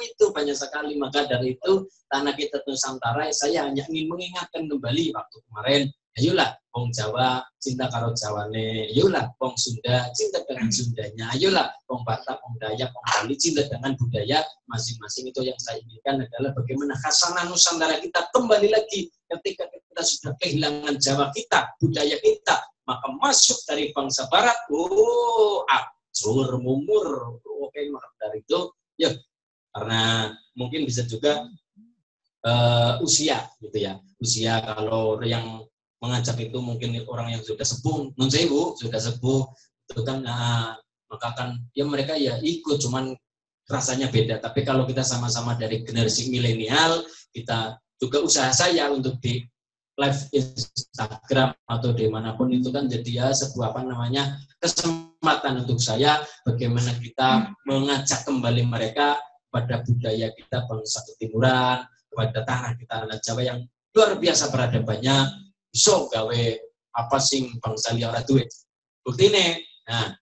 itu banyak sekali. Maka dari itu tanah kita Nusantara, saya hanya ingin mengingatkan kembali waktu kemarin. Ayolah, wong Jawa cinta karo Jawane. Ayolah, wong Sunda cinta dengan Sundanya. Ayolah, wong Batak, wong Dayak, wong Bali cinta dengan budaya masing-masing. Itu yang saya inginkan adalah bagaimana khasanah Nusantara kita kembali lagi ketika kita sudah kehilangan Jawa kita, budaya kita. Maka masuk dari bangsa Barat, acur, mumur, oke, maka dari itu, ya, karena mungkin bisa juga usia, gitu ya. Usia kalau yang mengajak itu mungkin orang yang sudah sepuh, sudah sepuh, itu kan, maka kan, ya mereka ya ikut, cuman rasanya beda. Tapi kalau kita sama-sama dari generasi milenial, kita juga usaha saya untuk di live Instagram atau dimanapun itu kan jadi ya sebuah kesempatan untuk saya bagaimana kita mengajak kembali mereka pada budaya kita bangsa ketimuran, pada tanah kita tanah Jawa yang luar biasa peradabannya, iso gawe apa sing bangsa liya ora duwe. Buktine, nah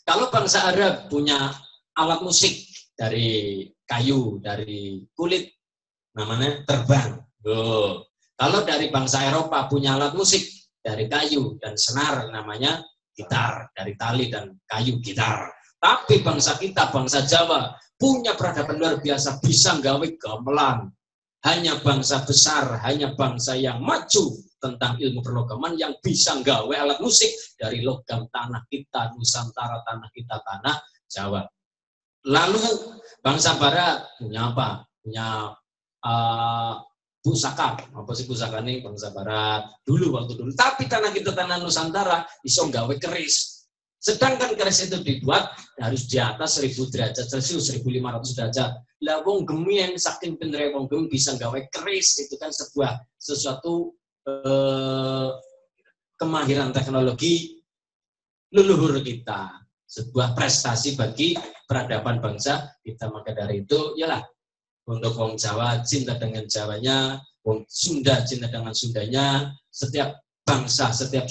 kalau bangsa Arab punya alat musik dari kayu, dari kulit, namanya terbang. Kalau dari bangsa Eropa punya alat musik dari kayu dan senar, namanya gitar, dari tali dan kayu gitar. Tapi bangsa kita, bangsa Jawa, punya peradaban luar biasa, bisa nggawe gamelan. Hanya bangsa besar, hanya bangsa yang maju tentang ilmu perlogaman yang bisa nggawe alat musik dari logam tanah kita, Nusantara, tanah kita, tanah Jawa. Lalu bangsa Barat punya apa? Punya pusaka, apa sih pusaka nih bangsa Barat waktu dulu. Tapi tanah kita tanah Nusantara iso nggawe keris. Sedangkan keris itu dibuat harus di atas 1000 derajat Celcius, 1500 derajat. Lah wong gemien saking pintere wong gem bisa nggawe keris, itu kan sesuatu kemahiran teknologi leluhur kita. Sebuah prestasi bagi peradaban bangsa kita. Maka dari itu yalah, untuk wong Jawa cinta dengan Jawanya, wong Sunda cinta dengan Sundanya, setiap bangsa, setiap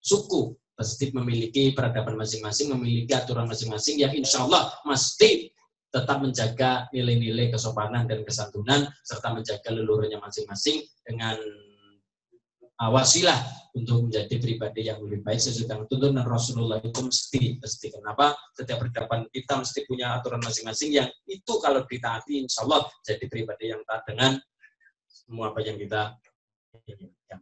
suku pasti memiliki peradaban masing-masing, memiliki aturan masing-masing yang insya Allah mesti tetap menjaga nilai-nilai kesopanan dan kesantunan serta menjaga leluhurnya masing-masing dengan wasilah untuk menjadi pribadi yang lebih baik sesuai dengan tuntunan Rasulullah itu mesti. Kenapa? Setiap peradaban kita mesti punya aturan masing-masing yang itu kalau ditaati insya Allah jadi pribadi yang taat dengan semua apa yang kita inginkan.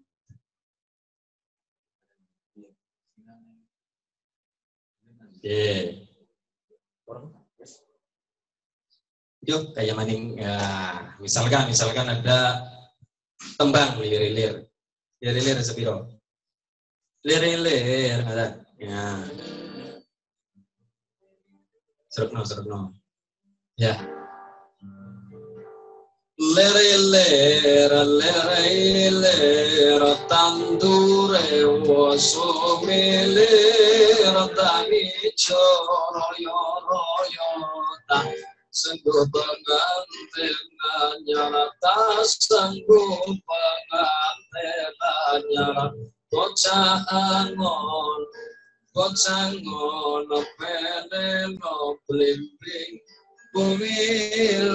Yuk kayak maning ya, misalkan ada tembang lilir sepiro lirir ada ya serupno ya lirir tandure wasumilir tani royo sanggup pengantinnya rata sanggup pengantinnya bocah angon peleno blimbing bumil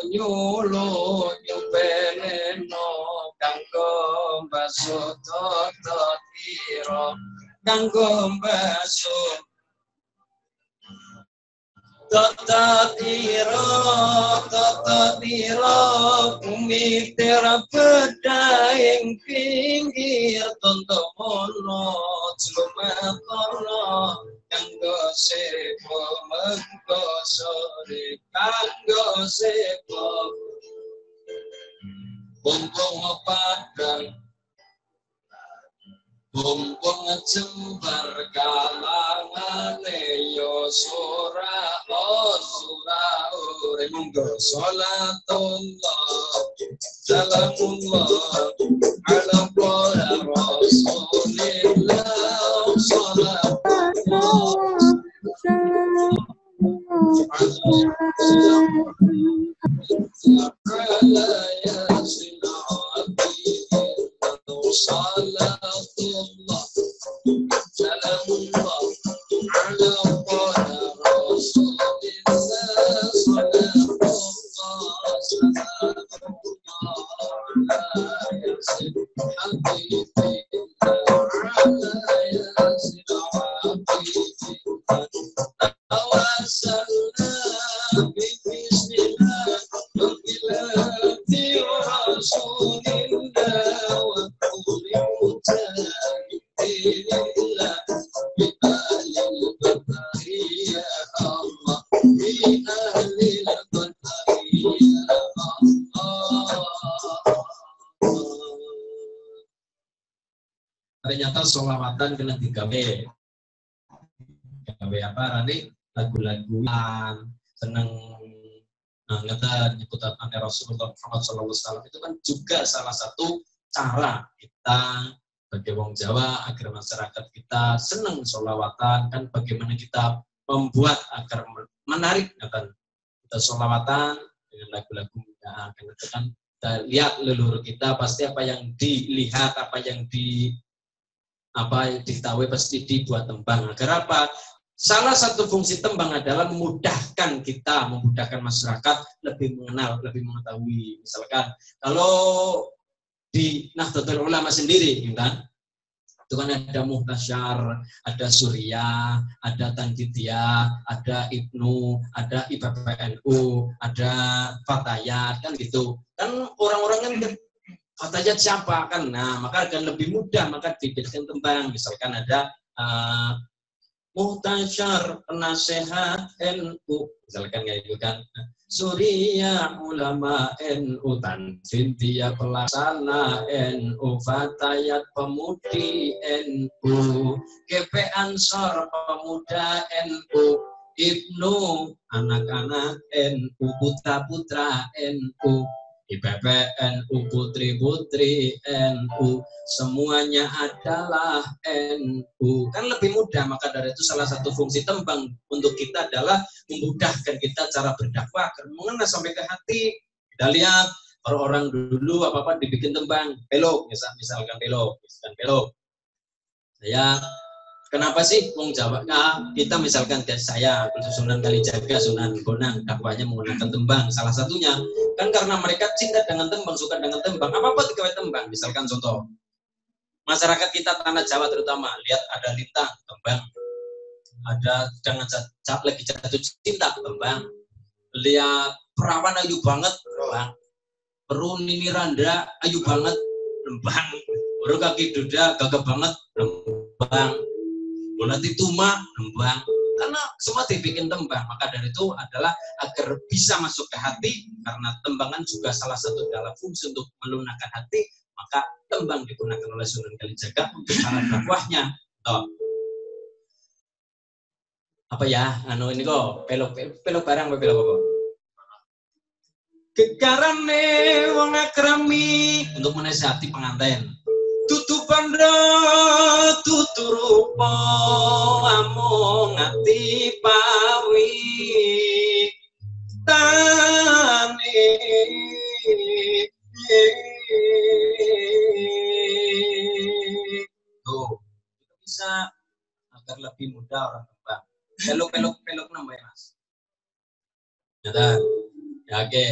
nyulo nyupeleno kanggo baso totiro kanggo baso Tata-tiro bumi tera pedaing pinggir tontomono celumatono kanggo sepo mengko sore kanggo sepo bumbung padang bumbung jembar kalangane yo sura ure monggo sholatullah salamullah ala rasulillah ternyata sholawatan kena digawe apa Rani lagu-laguan seneng ngeten nyebutan Rasulullah Muhammad SAW itu kan juga salah satu cara kita bagi wong Jawa agar masyarakat kita seneng sholawatan kan bagaimana kita membuat agar menarik akan kita sholawatan dengan lagu-lagu kan kita lihat leluhur kita pasti apa yang dilihat apa yang diketahui pasti dibuat tembang agar apa? Salah satu fungsi tembang adalah memudahkan kita, memudahkan masyarakat lebih mengenal, lebih mengetahui. Misalkan kalau di Nahdlatul Ulama sendiri, kan? Itu kan ada Muhtasyar, ada Surya, ada Tanjidiyah, ada Ibnu, ada IPPNU, ada Fatayat, kan gitu. Kan orang-orang kan Fatayat siapa kan? Nah, maka akan lebih mudah maka dibikin tembang. Misalkan ada Muhtasyar penasehat NU, misalkan kayak gitu kan. Surya ulama NU, Tanjidiyah pelaksana NU, Fatayat pemudi NU, GP Ansor pemuda NU, Ibnu anak-anak NU, putra-putra NU, IPPNU, putri-putri NU, semuanya adalah NU. Kan lebih mudah, maka dari itu salah satu fungsi tembang untuk kita adalah memudahkan kita cara berdakwah, mengena sampai ke hati. Kita lihat orang dulu apa-apa dibikin tembang, pelok, misalkan pelok. Saya Kenapa sih wong Jawa? Nah, kita misalkan kayak saya, Sunan Kalijaga, Sunan Bonang, dakwahnya menggunakan tembang. Salah satunya kan karena mereka cinta dengan tembang, suka dengan tembang. Apa-apa digawe tembang. Misalkan contoh, masyarakat kita tanah Jawa terutama, lihat ada lintang, tembang. Ada jangan lagi jatuh cinta, tembang. Lihat perawan ayu banget, tembang. Perun ini Randa ayu banget, tembang. Baru kaki duda gagah banget, tembang. Nanti tuma tembang, karena semua dibikin tembang. Maka dari itu adalah agar bisa masuk ke hati, karena tembangan juga salah satu dalam fungsi untuk melunakkan hati, maka tembang digunakan oleh Sunan Kalijaga untuk cara dakwahnya. Apa ya? Anu ini kok pelok barang pelok apa? Kekarane wong akrami untuk menasihati pengantin. Tutu pandra tutu rupa amung ati pawi tani tuh bisa agar lebih mudah orang tembang. Pelok namanya mas. Ya, oke.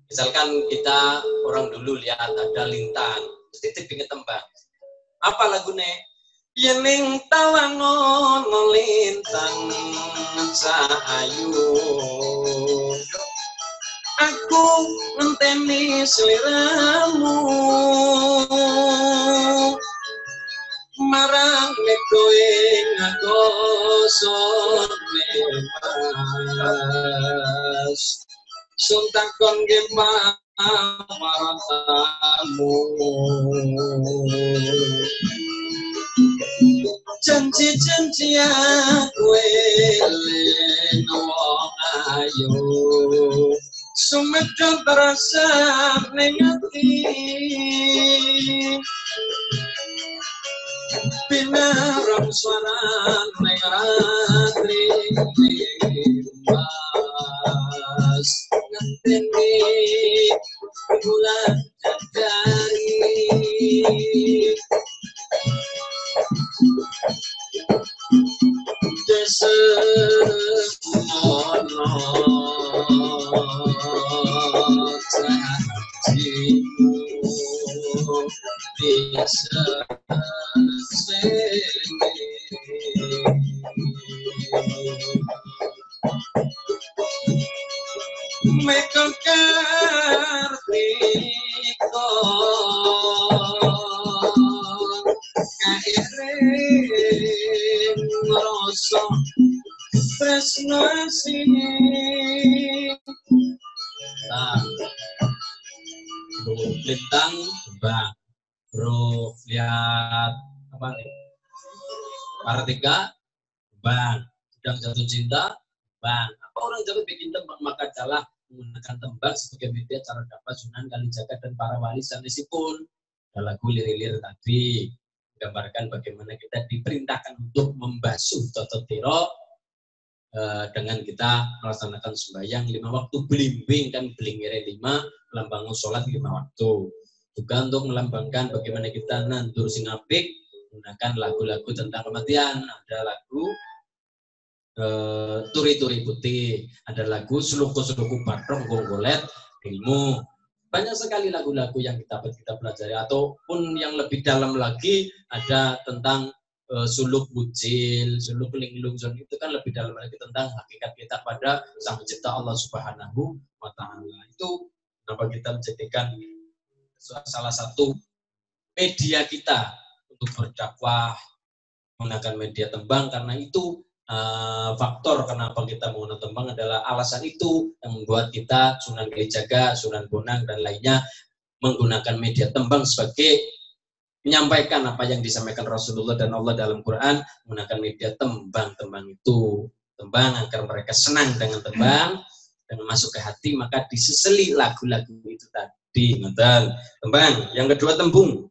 Misalkan kita orang dulu lihat ada lintang. Mesti dipingin tembang. Apa lagune? Yening tawangon melintang sahayu. Aku ngenteni seliramu. Marang nekoe ngagosot lemas. Suntakon gempa maratamu. Janji-janji aku wong ayu sumedang terasa ning ati binarang suara ning ratri mas ngenteni bulan dari desemono janjimu bisa Mekong kartiko kairing rasa tresno asine lintang bang bro lihat apa nih Kartika bang sedang jatuh cinta bang apa orang Jawa bikin tembang maka adalah menggunakan tembang sebagai media cara dapat Sunan Kalijaga dan para wali sanesipun. Ada lagu lirik-lirik tadi menggambarkan bagaimana kita diperintahkan untuk membasuh tototiro dengan kita melaksanakan sembahyang 5 waktu blimbing kan blingire 5 melambangkan sholat 5 waktu juga untuk melambangkan bagaimana kita nandur sing apik menggunakan lagu-lagu tentang kematian. Ada lagu turi-turi putih, ada lagu seluku-seluku batrong gonggolet ilmu. Banyak sekali lagu-lagu yang kita pelajari, ataupun yang lebih dalam lagi ada tentang suluk bujil, suluk linglung, itu kan lebih dalam lagi tentang hakikat kita pada Sang Pencipta Allah Subhanahu wa Ta'ala. Itu kenapa kita menjadikan salah satu media kita untuk berdakwah menggunakan media tembang, karena itu faktor kenapa kita menggunakan tembang adalah alasan itu yang membuat kita Sunan Kalijaga, Sunan Bonang dan lainnya menggunakan media tembang sebagai menyampaikan apa yang disampaikan Rasulullah dan Allah dalam Quran, menggunakan media tembang itu tembang agar mereka senang dengan tembang dan masuk ke hati, maka diseseli lagu-lagu itu tadi. Tembang. Yang kedua tembung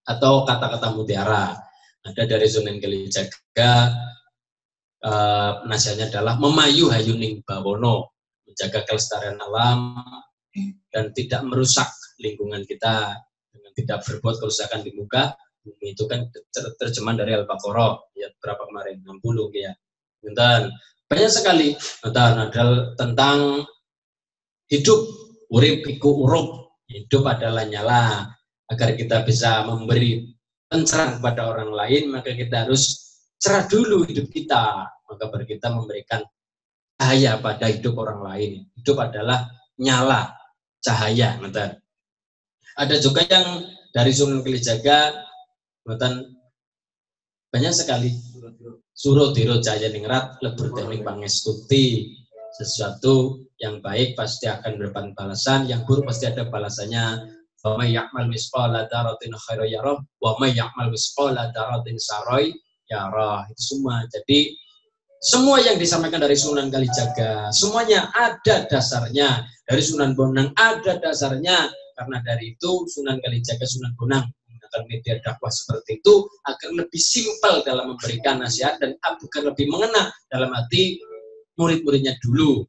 atau kata-kata mutiara. Ada dari Sunan Kalijaga. Nasihatnya adalah memayu hayuning bawono, menjaga kelestarian alam dan tidak merusak lingkungan kita dengan tidak berbuat kerusakan di muka bumi itu kan terjemahan dari Al-Baqarah ya berapa kemarin 60 ya. Dan banyak sekali tentang hidup, urip iku urup, hidup adalah nyala. Agar kita bisa memberi pencerahan kepada orang lain, maka kita harus cerah dulu hidup kita. Maka baru kita memberikan cahaya pada hidup orang lain. Hidup adalah nyala, cahaya. Ada juga yang dari Sunan Kalijaga, banyak sekali suruh tiro jaya ningrat lebur teknik pangestuti. Sesuatu yang baik pasti akan mendapat balasan, yang buruk pasti ada balasannya. Wa may ya'mal misqala dzarratin khairan yarah wa may ya'mal misqala dzarratin syarran yarah. Itu semua. Jadi semua yang disampaikan dari Sunan Kalijaga semuanya ada dasarnya, dari Sunan Bonang ada dasarnya. Karena dari itu Sunan Kalijaga, Sunan Bonang menggunakan media dakwah seperti itu agar lebih simpel dalam memberikan nasihat dan agar lebih mengena dalam hati murid-muridnya dulu.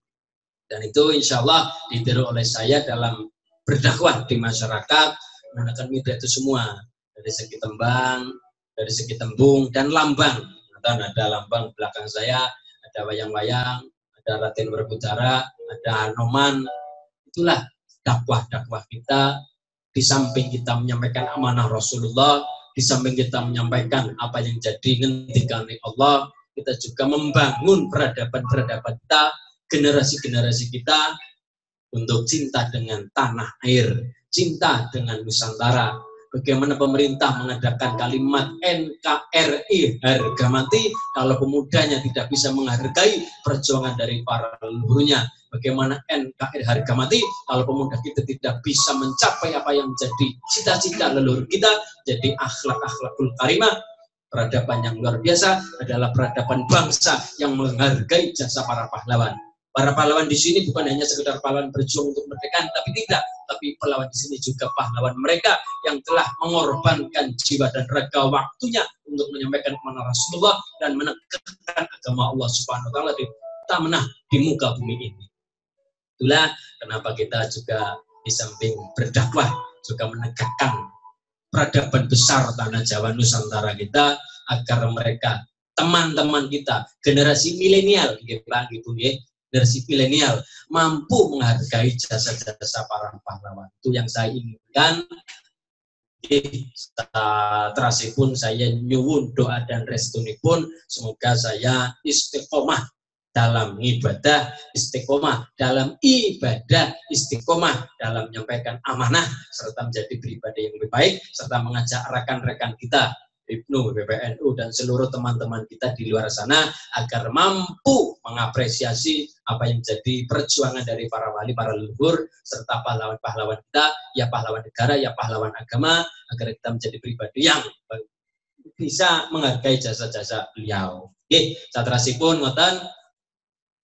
Dan itu insya Allah ditiru oleh saya dalam berdakwah di masyarakat menggunakan media itu semua, dari segi tembang, dari segi tembung dan lambang. Ada lambang belakang saya, ada wayang-wayang, ada Raden Werkudara, ada Hanoman. Itulah dakwah-dakwah kita. Di samping kita menyampaikan amanah Rasulullah, di samping kita menyampaikan apa yang jadi ngendikan Allah, kita juga membangun peradaban-peradaban kita, generasi-generasi kita untuk cinta dengan tanah air, cinta dengan Nusantara. Bagaimana pemerintah mengadakan kalimat NKRI harga mati kalau pemudanya tidak bisa menghargai perjuangan dari para leluhurnya. Bagaimana NKRI harga mati kalau pemuda kita tidak bisa mencapai apa yang menjadi cita-cita leluhur kita. Jadi akhlakul karimah, peradaban yang luar biasa adalah peradaban bangsa yang menghargai jasa para pahlawan. Para pahlawan di sini bukan hanya sekedar pahlawan berjuang untuk kemerdekaan, tapi tidak. Tapi pahlawan di sini juga pahlawan mereka yang telah mengorbankan jiwa dan raga waktunya untuk menyampaikan amanah Rasulullah dan menegakkan agama Allah Subhanahu wa taala di tanah di muka bumi ini. Itulah kenapa kita juga di samping berdakwah juga menegakkan peradaban besar tanah Jawa Nusantara kita agar mereka, teman-teman kita, generasi milenial, generasi milenial mampu menghargai jasa-jasa para pahlawan. Itu yang saya inginkan. Terasipun saya nyuwun doa dan restunipun, semoga saya istiqomah dalam ibadah, istiqomah dalam ibadah, istiqomah dalam menyampaikan amanah, serta menjadi pribadi yang lebih baik, serta mengajak rekan-rekan kita Ibnu, PBNU, dan seluruh teman-teman kita di luar sana agar mampu mengapresiasi apa yang jadi perjuangan dari para wali, para leluhur, serta pahlawan-pahlawan kita, ya pahlawan negara, ya pahlawan agama, agar kita menjadi pribadi yang bisa menghargai jasa-jasa beliau. Oke, satrasipun ngoten,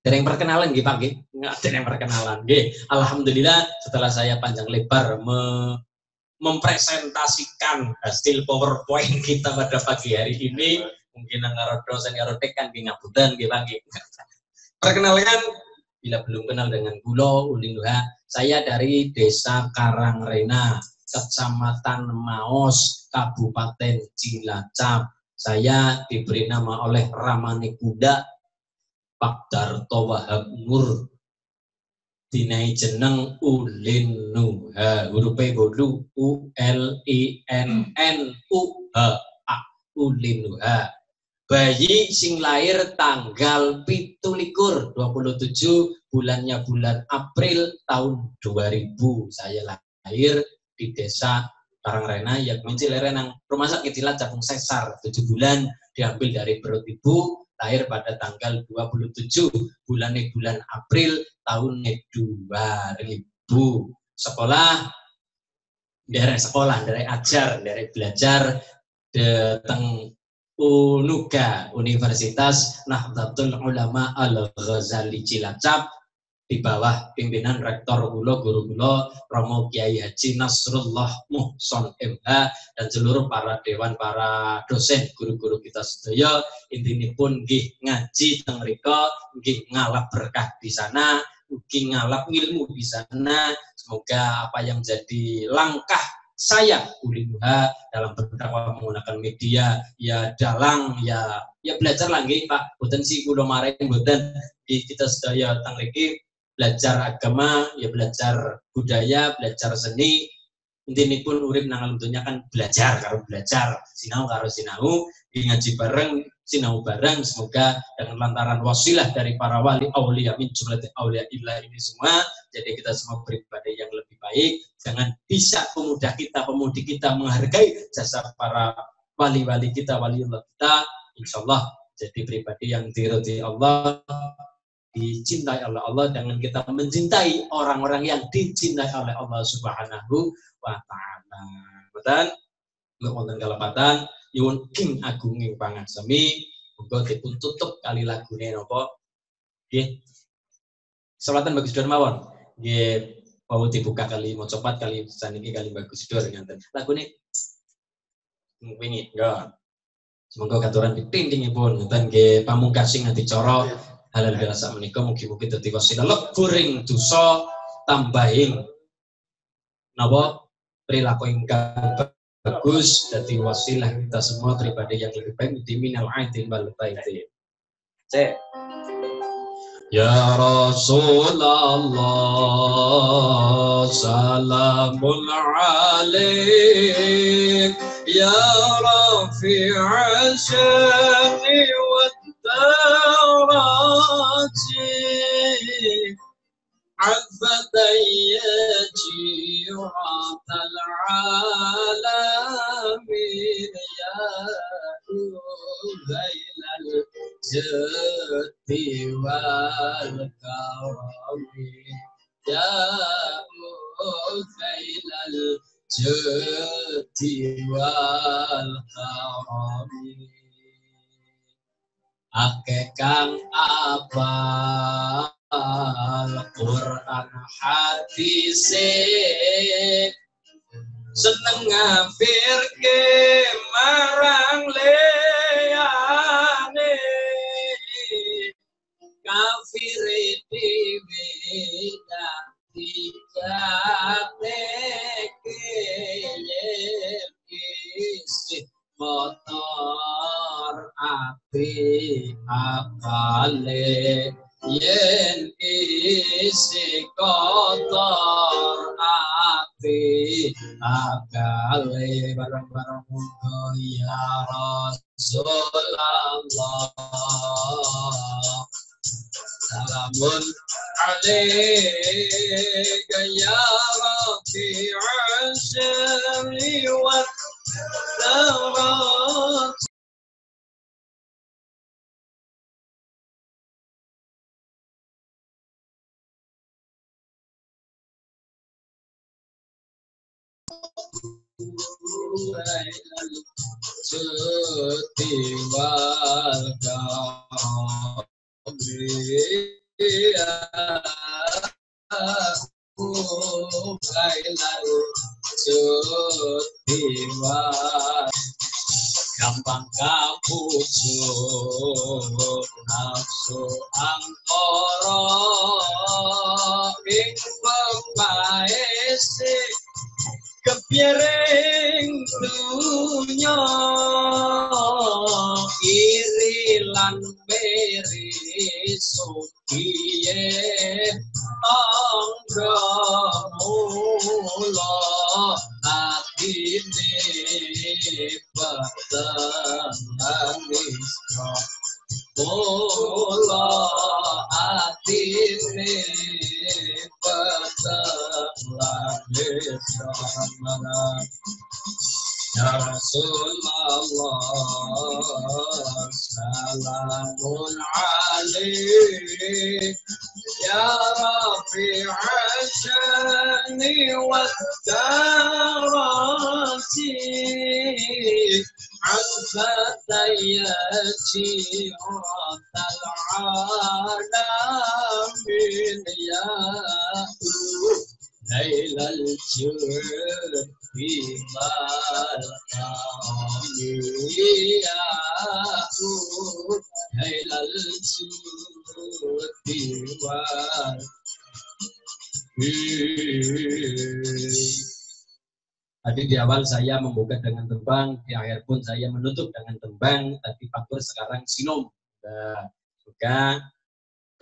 dereng perkenalan nggih Pak nggih. Dereng perkenalan nggih. Alhamdulillah setelah saya panjang lebar mempresentasikan hasil PowerPoint kita pada pagi hari ini, mungkin karo dosen karo tekan nggih ngapunten nggih Pak nggih. Perkenalkan, bila belum kenal dengan kula Ulin Nuha, saya dari Desa Karangrena, Kecamatan Maos, Kabupaten Cilacap. Saya diberi nama oleh Ramane Kuda Pak Darto Wahab Nur, dinai jeneng Ulin Nuha, hurufe bolu ULINNUHA, Ulin Nuha. Bayi sing lahir tanggal 27 bulannya bulan April tahun 2000. Saya lahir di Desa Karangrena, yakni Cilerenang, Rumah Sakit Cilacap sesar 7 bulan, diambil dari perut ibu, lahir pada tanggal 27 bulan April tahun 2000. Sekolah dari ajar, dari belajar teng UNUGA, Universitas Nahdlatul Ulama Al-Ghazali Cilacap, di bawah pimpinan rektor kula, guru kula Romo Kiai Haji Nasrullah Muhson MH, dan seluruh para dewan, para dosen, guru-guru kita sedaya. Intinipun nggih ngaji teng mrika, nggih ngalap berkah di sana, nggih ngalap ilmu di sana. Semoga apa yang jadi langkah saya kuliah dalam berdakwah menggunakan media ya dalang ya belajar lagi Pak boten si kula maring boten kita sedaya teng mriki belajar agama ya belajar budaya belajar seni intinipun urip nang alam dunya kan belajar karo belajar sinau karo sinau ngaji bareng sinau bareng semoga dengan lantaran wasilah dari para wali aulia min jumlati aulia illah ini semua jadi kita semua pribadi yang lebih baik jangan bisa pemuda kita pemudi kita menghargai jasa para wali-wali kita waliullah kita insyaallah jadi pribadi yang diridhoi Allah dicintai oleh Allah dengan kita mencintai orang-orang yang dicintai oleh Allah Subhanahu wa taala. Boten wonten kalepatan nyuwun ing agunging pangaksami muga dipun tutup kali lagune napa nggih. Selawatan bagus sedherek mawon. Nggih mau dibuka kali maca 4 kali saniki kali bagus sedherek ngaten. Lagune wingi ya. Semoga katuran dipindhingipun ngoten nggih pamungkasing adicara halal biasa menika mugi-mugi dadi wasilah leburing dosa tambahing napa perilaku ingkang bagus dadi wasilah kita semua pribadi yang lebih baik di minal aidin wal faidin. Cek. Ya Rasulullah salamun alaik ya rafi'a syani wa الدرجات عفتي جيرة العالمين يا ذيل الجد والكرم يا ذيل الجد والكرم Ake kang apal Quran hadise seneng ngafirke marang leyane kafire dhewe dadi isih motor api akale yen isi kotor api akale barang-barang muga ya Rasulullah salamun alaika ya rafi'al syari wa dawat Setiwal gampang kapucuk nafsu angkara ing pemaese kepiring dunya iri lan beri sukiye angga mula atine patananisra mula atine patananisra Ya Rasulullah salamun alaik ya rafi'al syani wad darati anfataya jiratal alamin ya Lailal jud bimal kamiyaku Lailal jud bimal Tadi di awal saya membuka dengan tembang, di akhir pun saya menutup dengan tembang. Tadi Pangkur sekarang sinom. Nah, juga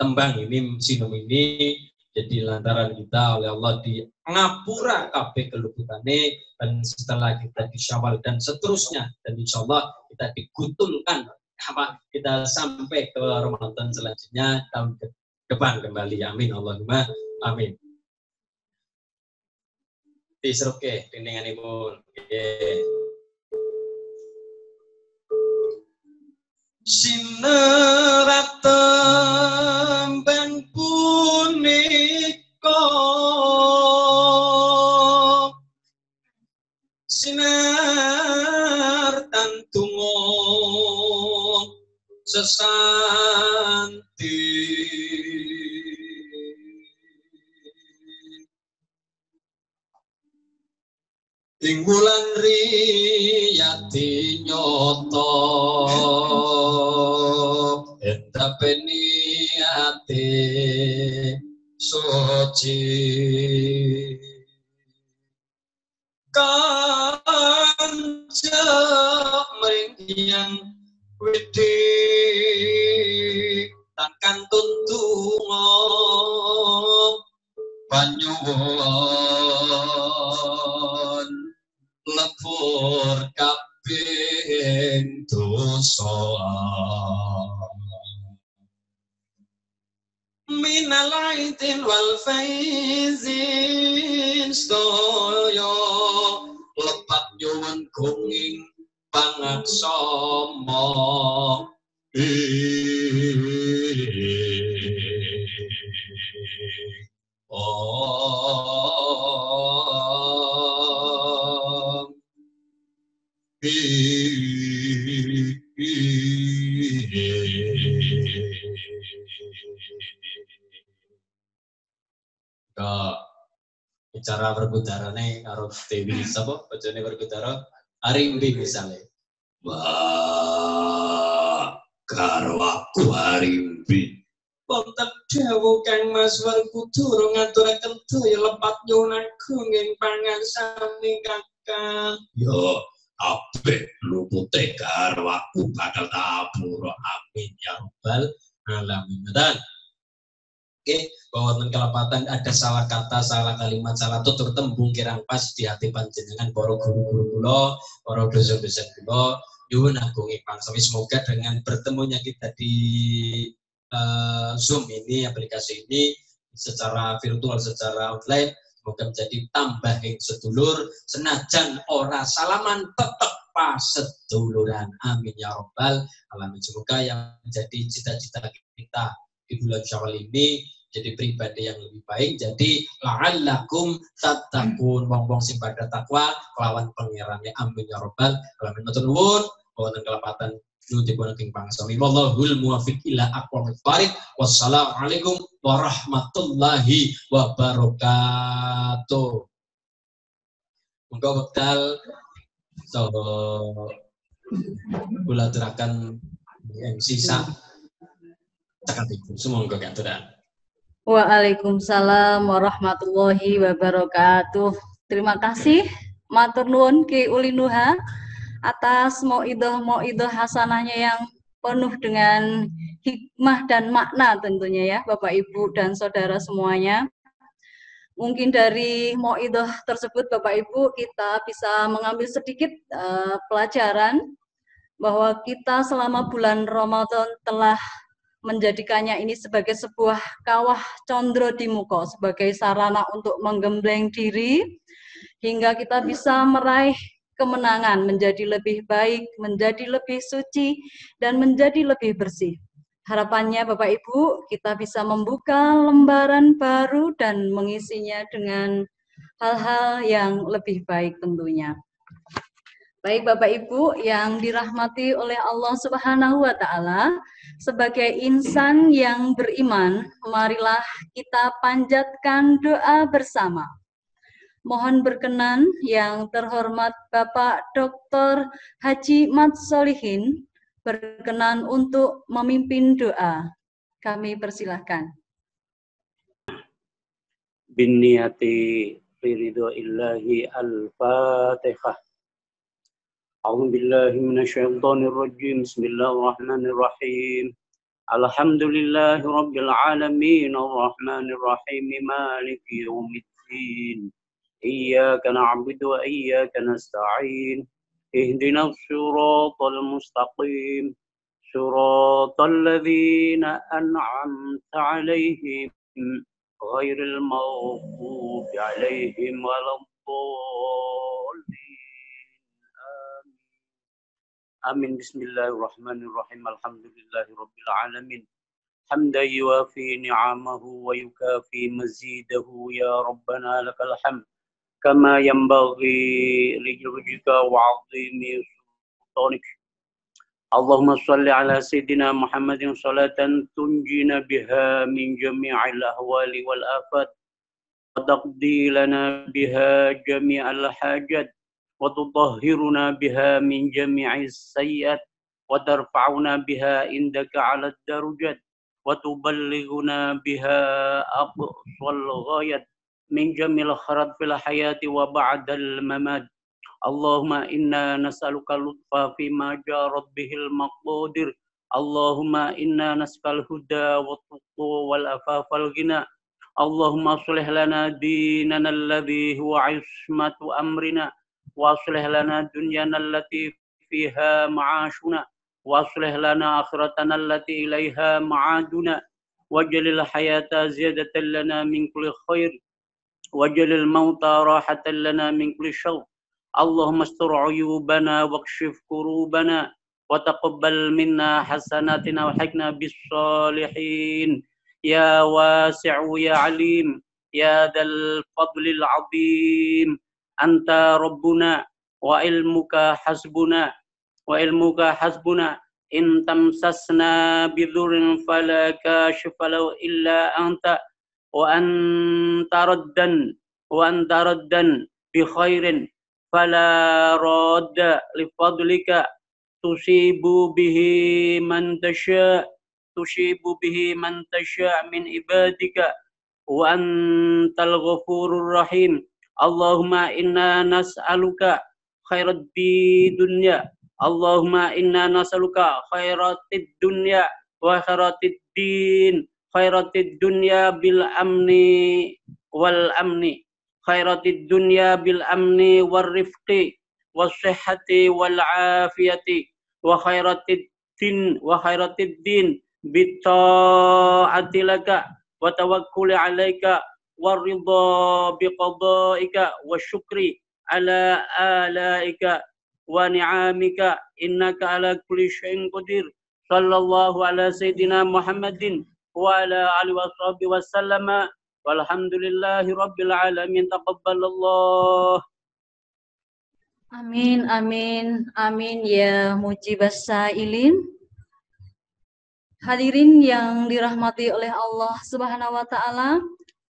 tembang ini, sinom ini jadi lantaran kita oleh Allah di ngapura kabeh keluputane, dan setelah kita di Syawal dan seterusnya, dan insya Allah kita digutulkan kita sampai ke Ramadan selanjutnya tahun depan kembali. Amin Allahumma amin. Diseruke dindinganipun. Sinerat tembang punika sinar tantungo sesanti ing wulan riyati nyoto entapeni ati suci kancep mringkiyang widi takkan tuntungo panyuwun lepur kabeh dosa minal aidin wal faizin stoyo lepat nyuwun gunging pangaksama bicara berbudarane karo Dewi sapa bojone bergudara Arimbi misalnya. Wah, karo aku Arimbi. Wonten dawuh Kang Mas Werkudara ngaturaken daya lepat nyuwun agung ing pangan sami Kakang. Yo, apik lupute karo aku bakal tapura amin ya rabbal alamin. Oke, bahwa kelapatan ada salah kata, salah kalimat, salah tutur tembung kirang pas di hati panjenengan para guru-guru kula, para dosen-dosen kula, nyuwun agung ing pangsami. Semoga dengan bertemunya kita di Zoom ini, aplikasi ini secara virtual, secara online, semoga menjadi tambah ing sedulur, senajan ora salaman tetep pas seduluran. Amin ya rabbal alamin. Semoga yang menjadi cita-cita kita di bulan Syawal ini jadi pribadi yang lebih baik, jadi la'allakum tattaqun, wong-wong sing pada takwa kelawan pangerane. Amin ya rabbal alamin. Matur nuwun wonten kelapatan nyuwun dipun ing pangsami. Wallahul muwaffiq ila aqwamit thariq. Wassalamualaikum warahmatullahi wabarakatuh. Monggo wekdal so kula aturaken MC sak cakapipun. Sumangga katuran. Waalaikumsalam warahmatullahi wabarakatuh. Terima kasih matur nuwun Ki Uli Nuha atas mauidhah hasanahnya yang penuh dengan hikmah dan makna tentunya ya Bapak Ibu dan saudara semuanya. Mungkin dari mauidhah tersebut Bapak Ibu kita bisa mengambil sedikit pelajaran bahwa kita selama bulan Ramadan telah menjadikannya ini sebagai sebuah kawah condro di muka, sebagai sarana untuk menggembleng diri hingga kita bisa meraih kemenangan, menjadi lebih baik, menjadi lebih suci, dan menjadi lebih bersih. Harapannya Bapak Ibu kita bisa membuka lembaran baru dan mengisinya dengan hal-hal yang lebih baik tentunya. Baik Bapak Ibu yang dirahmati oleh Allah Subhanahu wa Ta'ala, sebagai insan yang beriman, marilah kita panjatkan doa bersama. Mohon berkenan yang terhormat Bapak Dr. Haji Mat Solihin berkenan untuk memimpin doa. Kami persilahkan. Binniati برضا الله. الفاتحة. أعوذ بالله من الشيطان الرجيم. بسم الله الرحمن الرحيم. الحمد لله رب العالمين الرحمن الرحيم مالك يوم الدين. إياك نعبد وإياك نستعين. اهدنا الصراط المستقيم صراط الذين أنعمت عليهم غير المغضوب عليهم ولا الضالين. آمين. بسم الله الرحمن الرحيم. الحمد لله رب العالمين حمدا يوافي نعمه ويكافي مزيده. يا ربنا لك الحمد كما ينبغي لجودك وعظيم سلطانك. اللهم صل على سيدنا محمد صلاة تنجينا بها من جميع الأهوال والآفات وتقضي لنا بها جميع الحاجات وتطهرنا بها من جميع السيئات وترفعنا بها عندك على الدرجات وتبلغنا بها أقصى الغايات من جميع الخيرات في الحياة وبعد الممات. اللهم إنا نسألك اللطف فيما جارت به المقادير. اللهم إنا نسألك الهدى والتقى والعفاف والغنى. اللهم أصلح لنا ديننا الذي هو عصمة أمرنا وأصلح لنا دنيانا التي فيها معاشنا وأصلح لنا آخرتنا التي إليها معادنا واجعل الحياة زيادة لنا من كل خير واجعل الموت راحة لنا من كل شر. اللهم استر عيوبنا واكشف كروبنا وتقبل منا حسناتنا وحقنا بالصالحين. يا واسع يا عليم يا ذا الفضل العظيم أنت ربنا وعلمك حسبنا إن تمسسنا بضر فلا كاشف له إلا أنت وأنت ردا بخير فلا راد لفضلك تصيب به من تشاء من عبادك وأنت الغفور الرحيم. اللهم إنا نسألك خير الدنيا. اللهم إنا نسألك خيرات الدنيا وخيرات الدين. خيرات الدنيا بالأمن والأمن. خيرات الدنيا بالأمن والرفق والصحة والعافية. وخيرات الدين بالطاعة لك وتوكل عليك والرضا بقضائك والشكر على آلائك ونعمك إنك على كل شيء قدير. صلى الله على سيدنا محمد وعلى آله وصحبه وسلم walhamdulillahi rabbil alamin. Taqabbalallah. Amin, amin, amin ya mujibas sa'ilin. Hadirin yang dirahmati oleh Allah Subhanahu wa taala,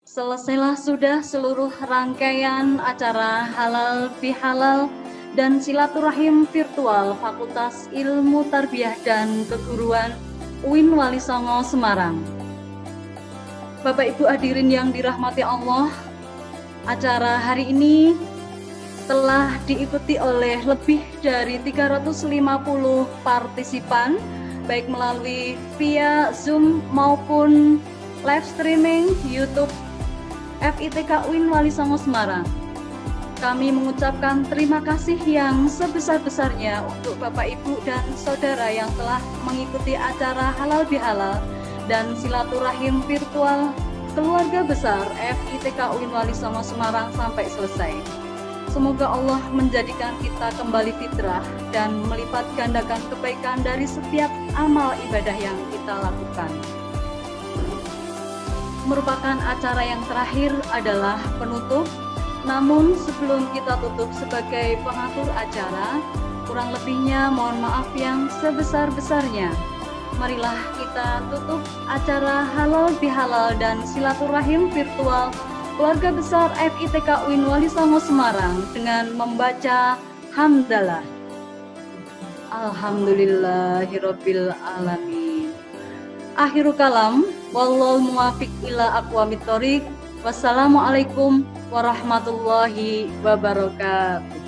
selesailah sudah seluruh rangkaian acara halal bihalal dan silaturahim virtual Fakultas Ilmu Tarbiyah dan Keguruan UIN Wali Songo Semarang. Bapak Ibu hadirin yang dirahmati Allah, acara hari ini telah diikuti oleh lebih dari 350 partisipan, baik melalui via Zoom maupun live streaming YouTube FITK UIN Wali Songo Semarang. Kami mengucapkan terima kasih yang sebesar-besarnya untuk Bapak Ibu dan Saudara yang telah mengikuti acara halal bihalal dan silaturahim virtual keluarga besar FITK UIN Wali Songo Semarang sampai selesai. Semoga Allah menjadikan kita kembali fitrah dan melipat gandakan kebaikan dari setiap amal ibadah yang kita lakukan. Merupakan acara yang terakhir adalah penutup, namun sebelum kita tutup sebagai pengatur acara, kurang lebihnya mohon maaf yang sebesar-besarnya. Marilah kita tutup acara halal bihalal dan silaturahim virtual keluarga besar FITK UIN Wali Songo Semarang dengan membaca hamdalah. Alhamdulillahirabbil alamin. Akhirul kalam, wallahul muwaffiq ila aqwamit thoriq. Wassalamualaikum warahmatullahi wabarakatuh.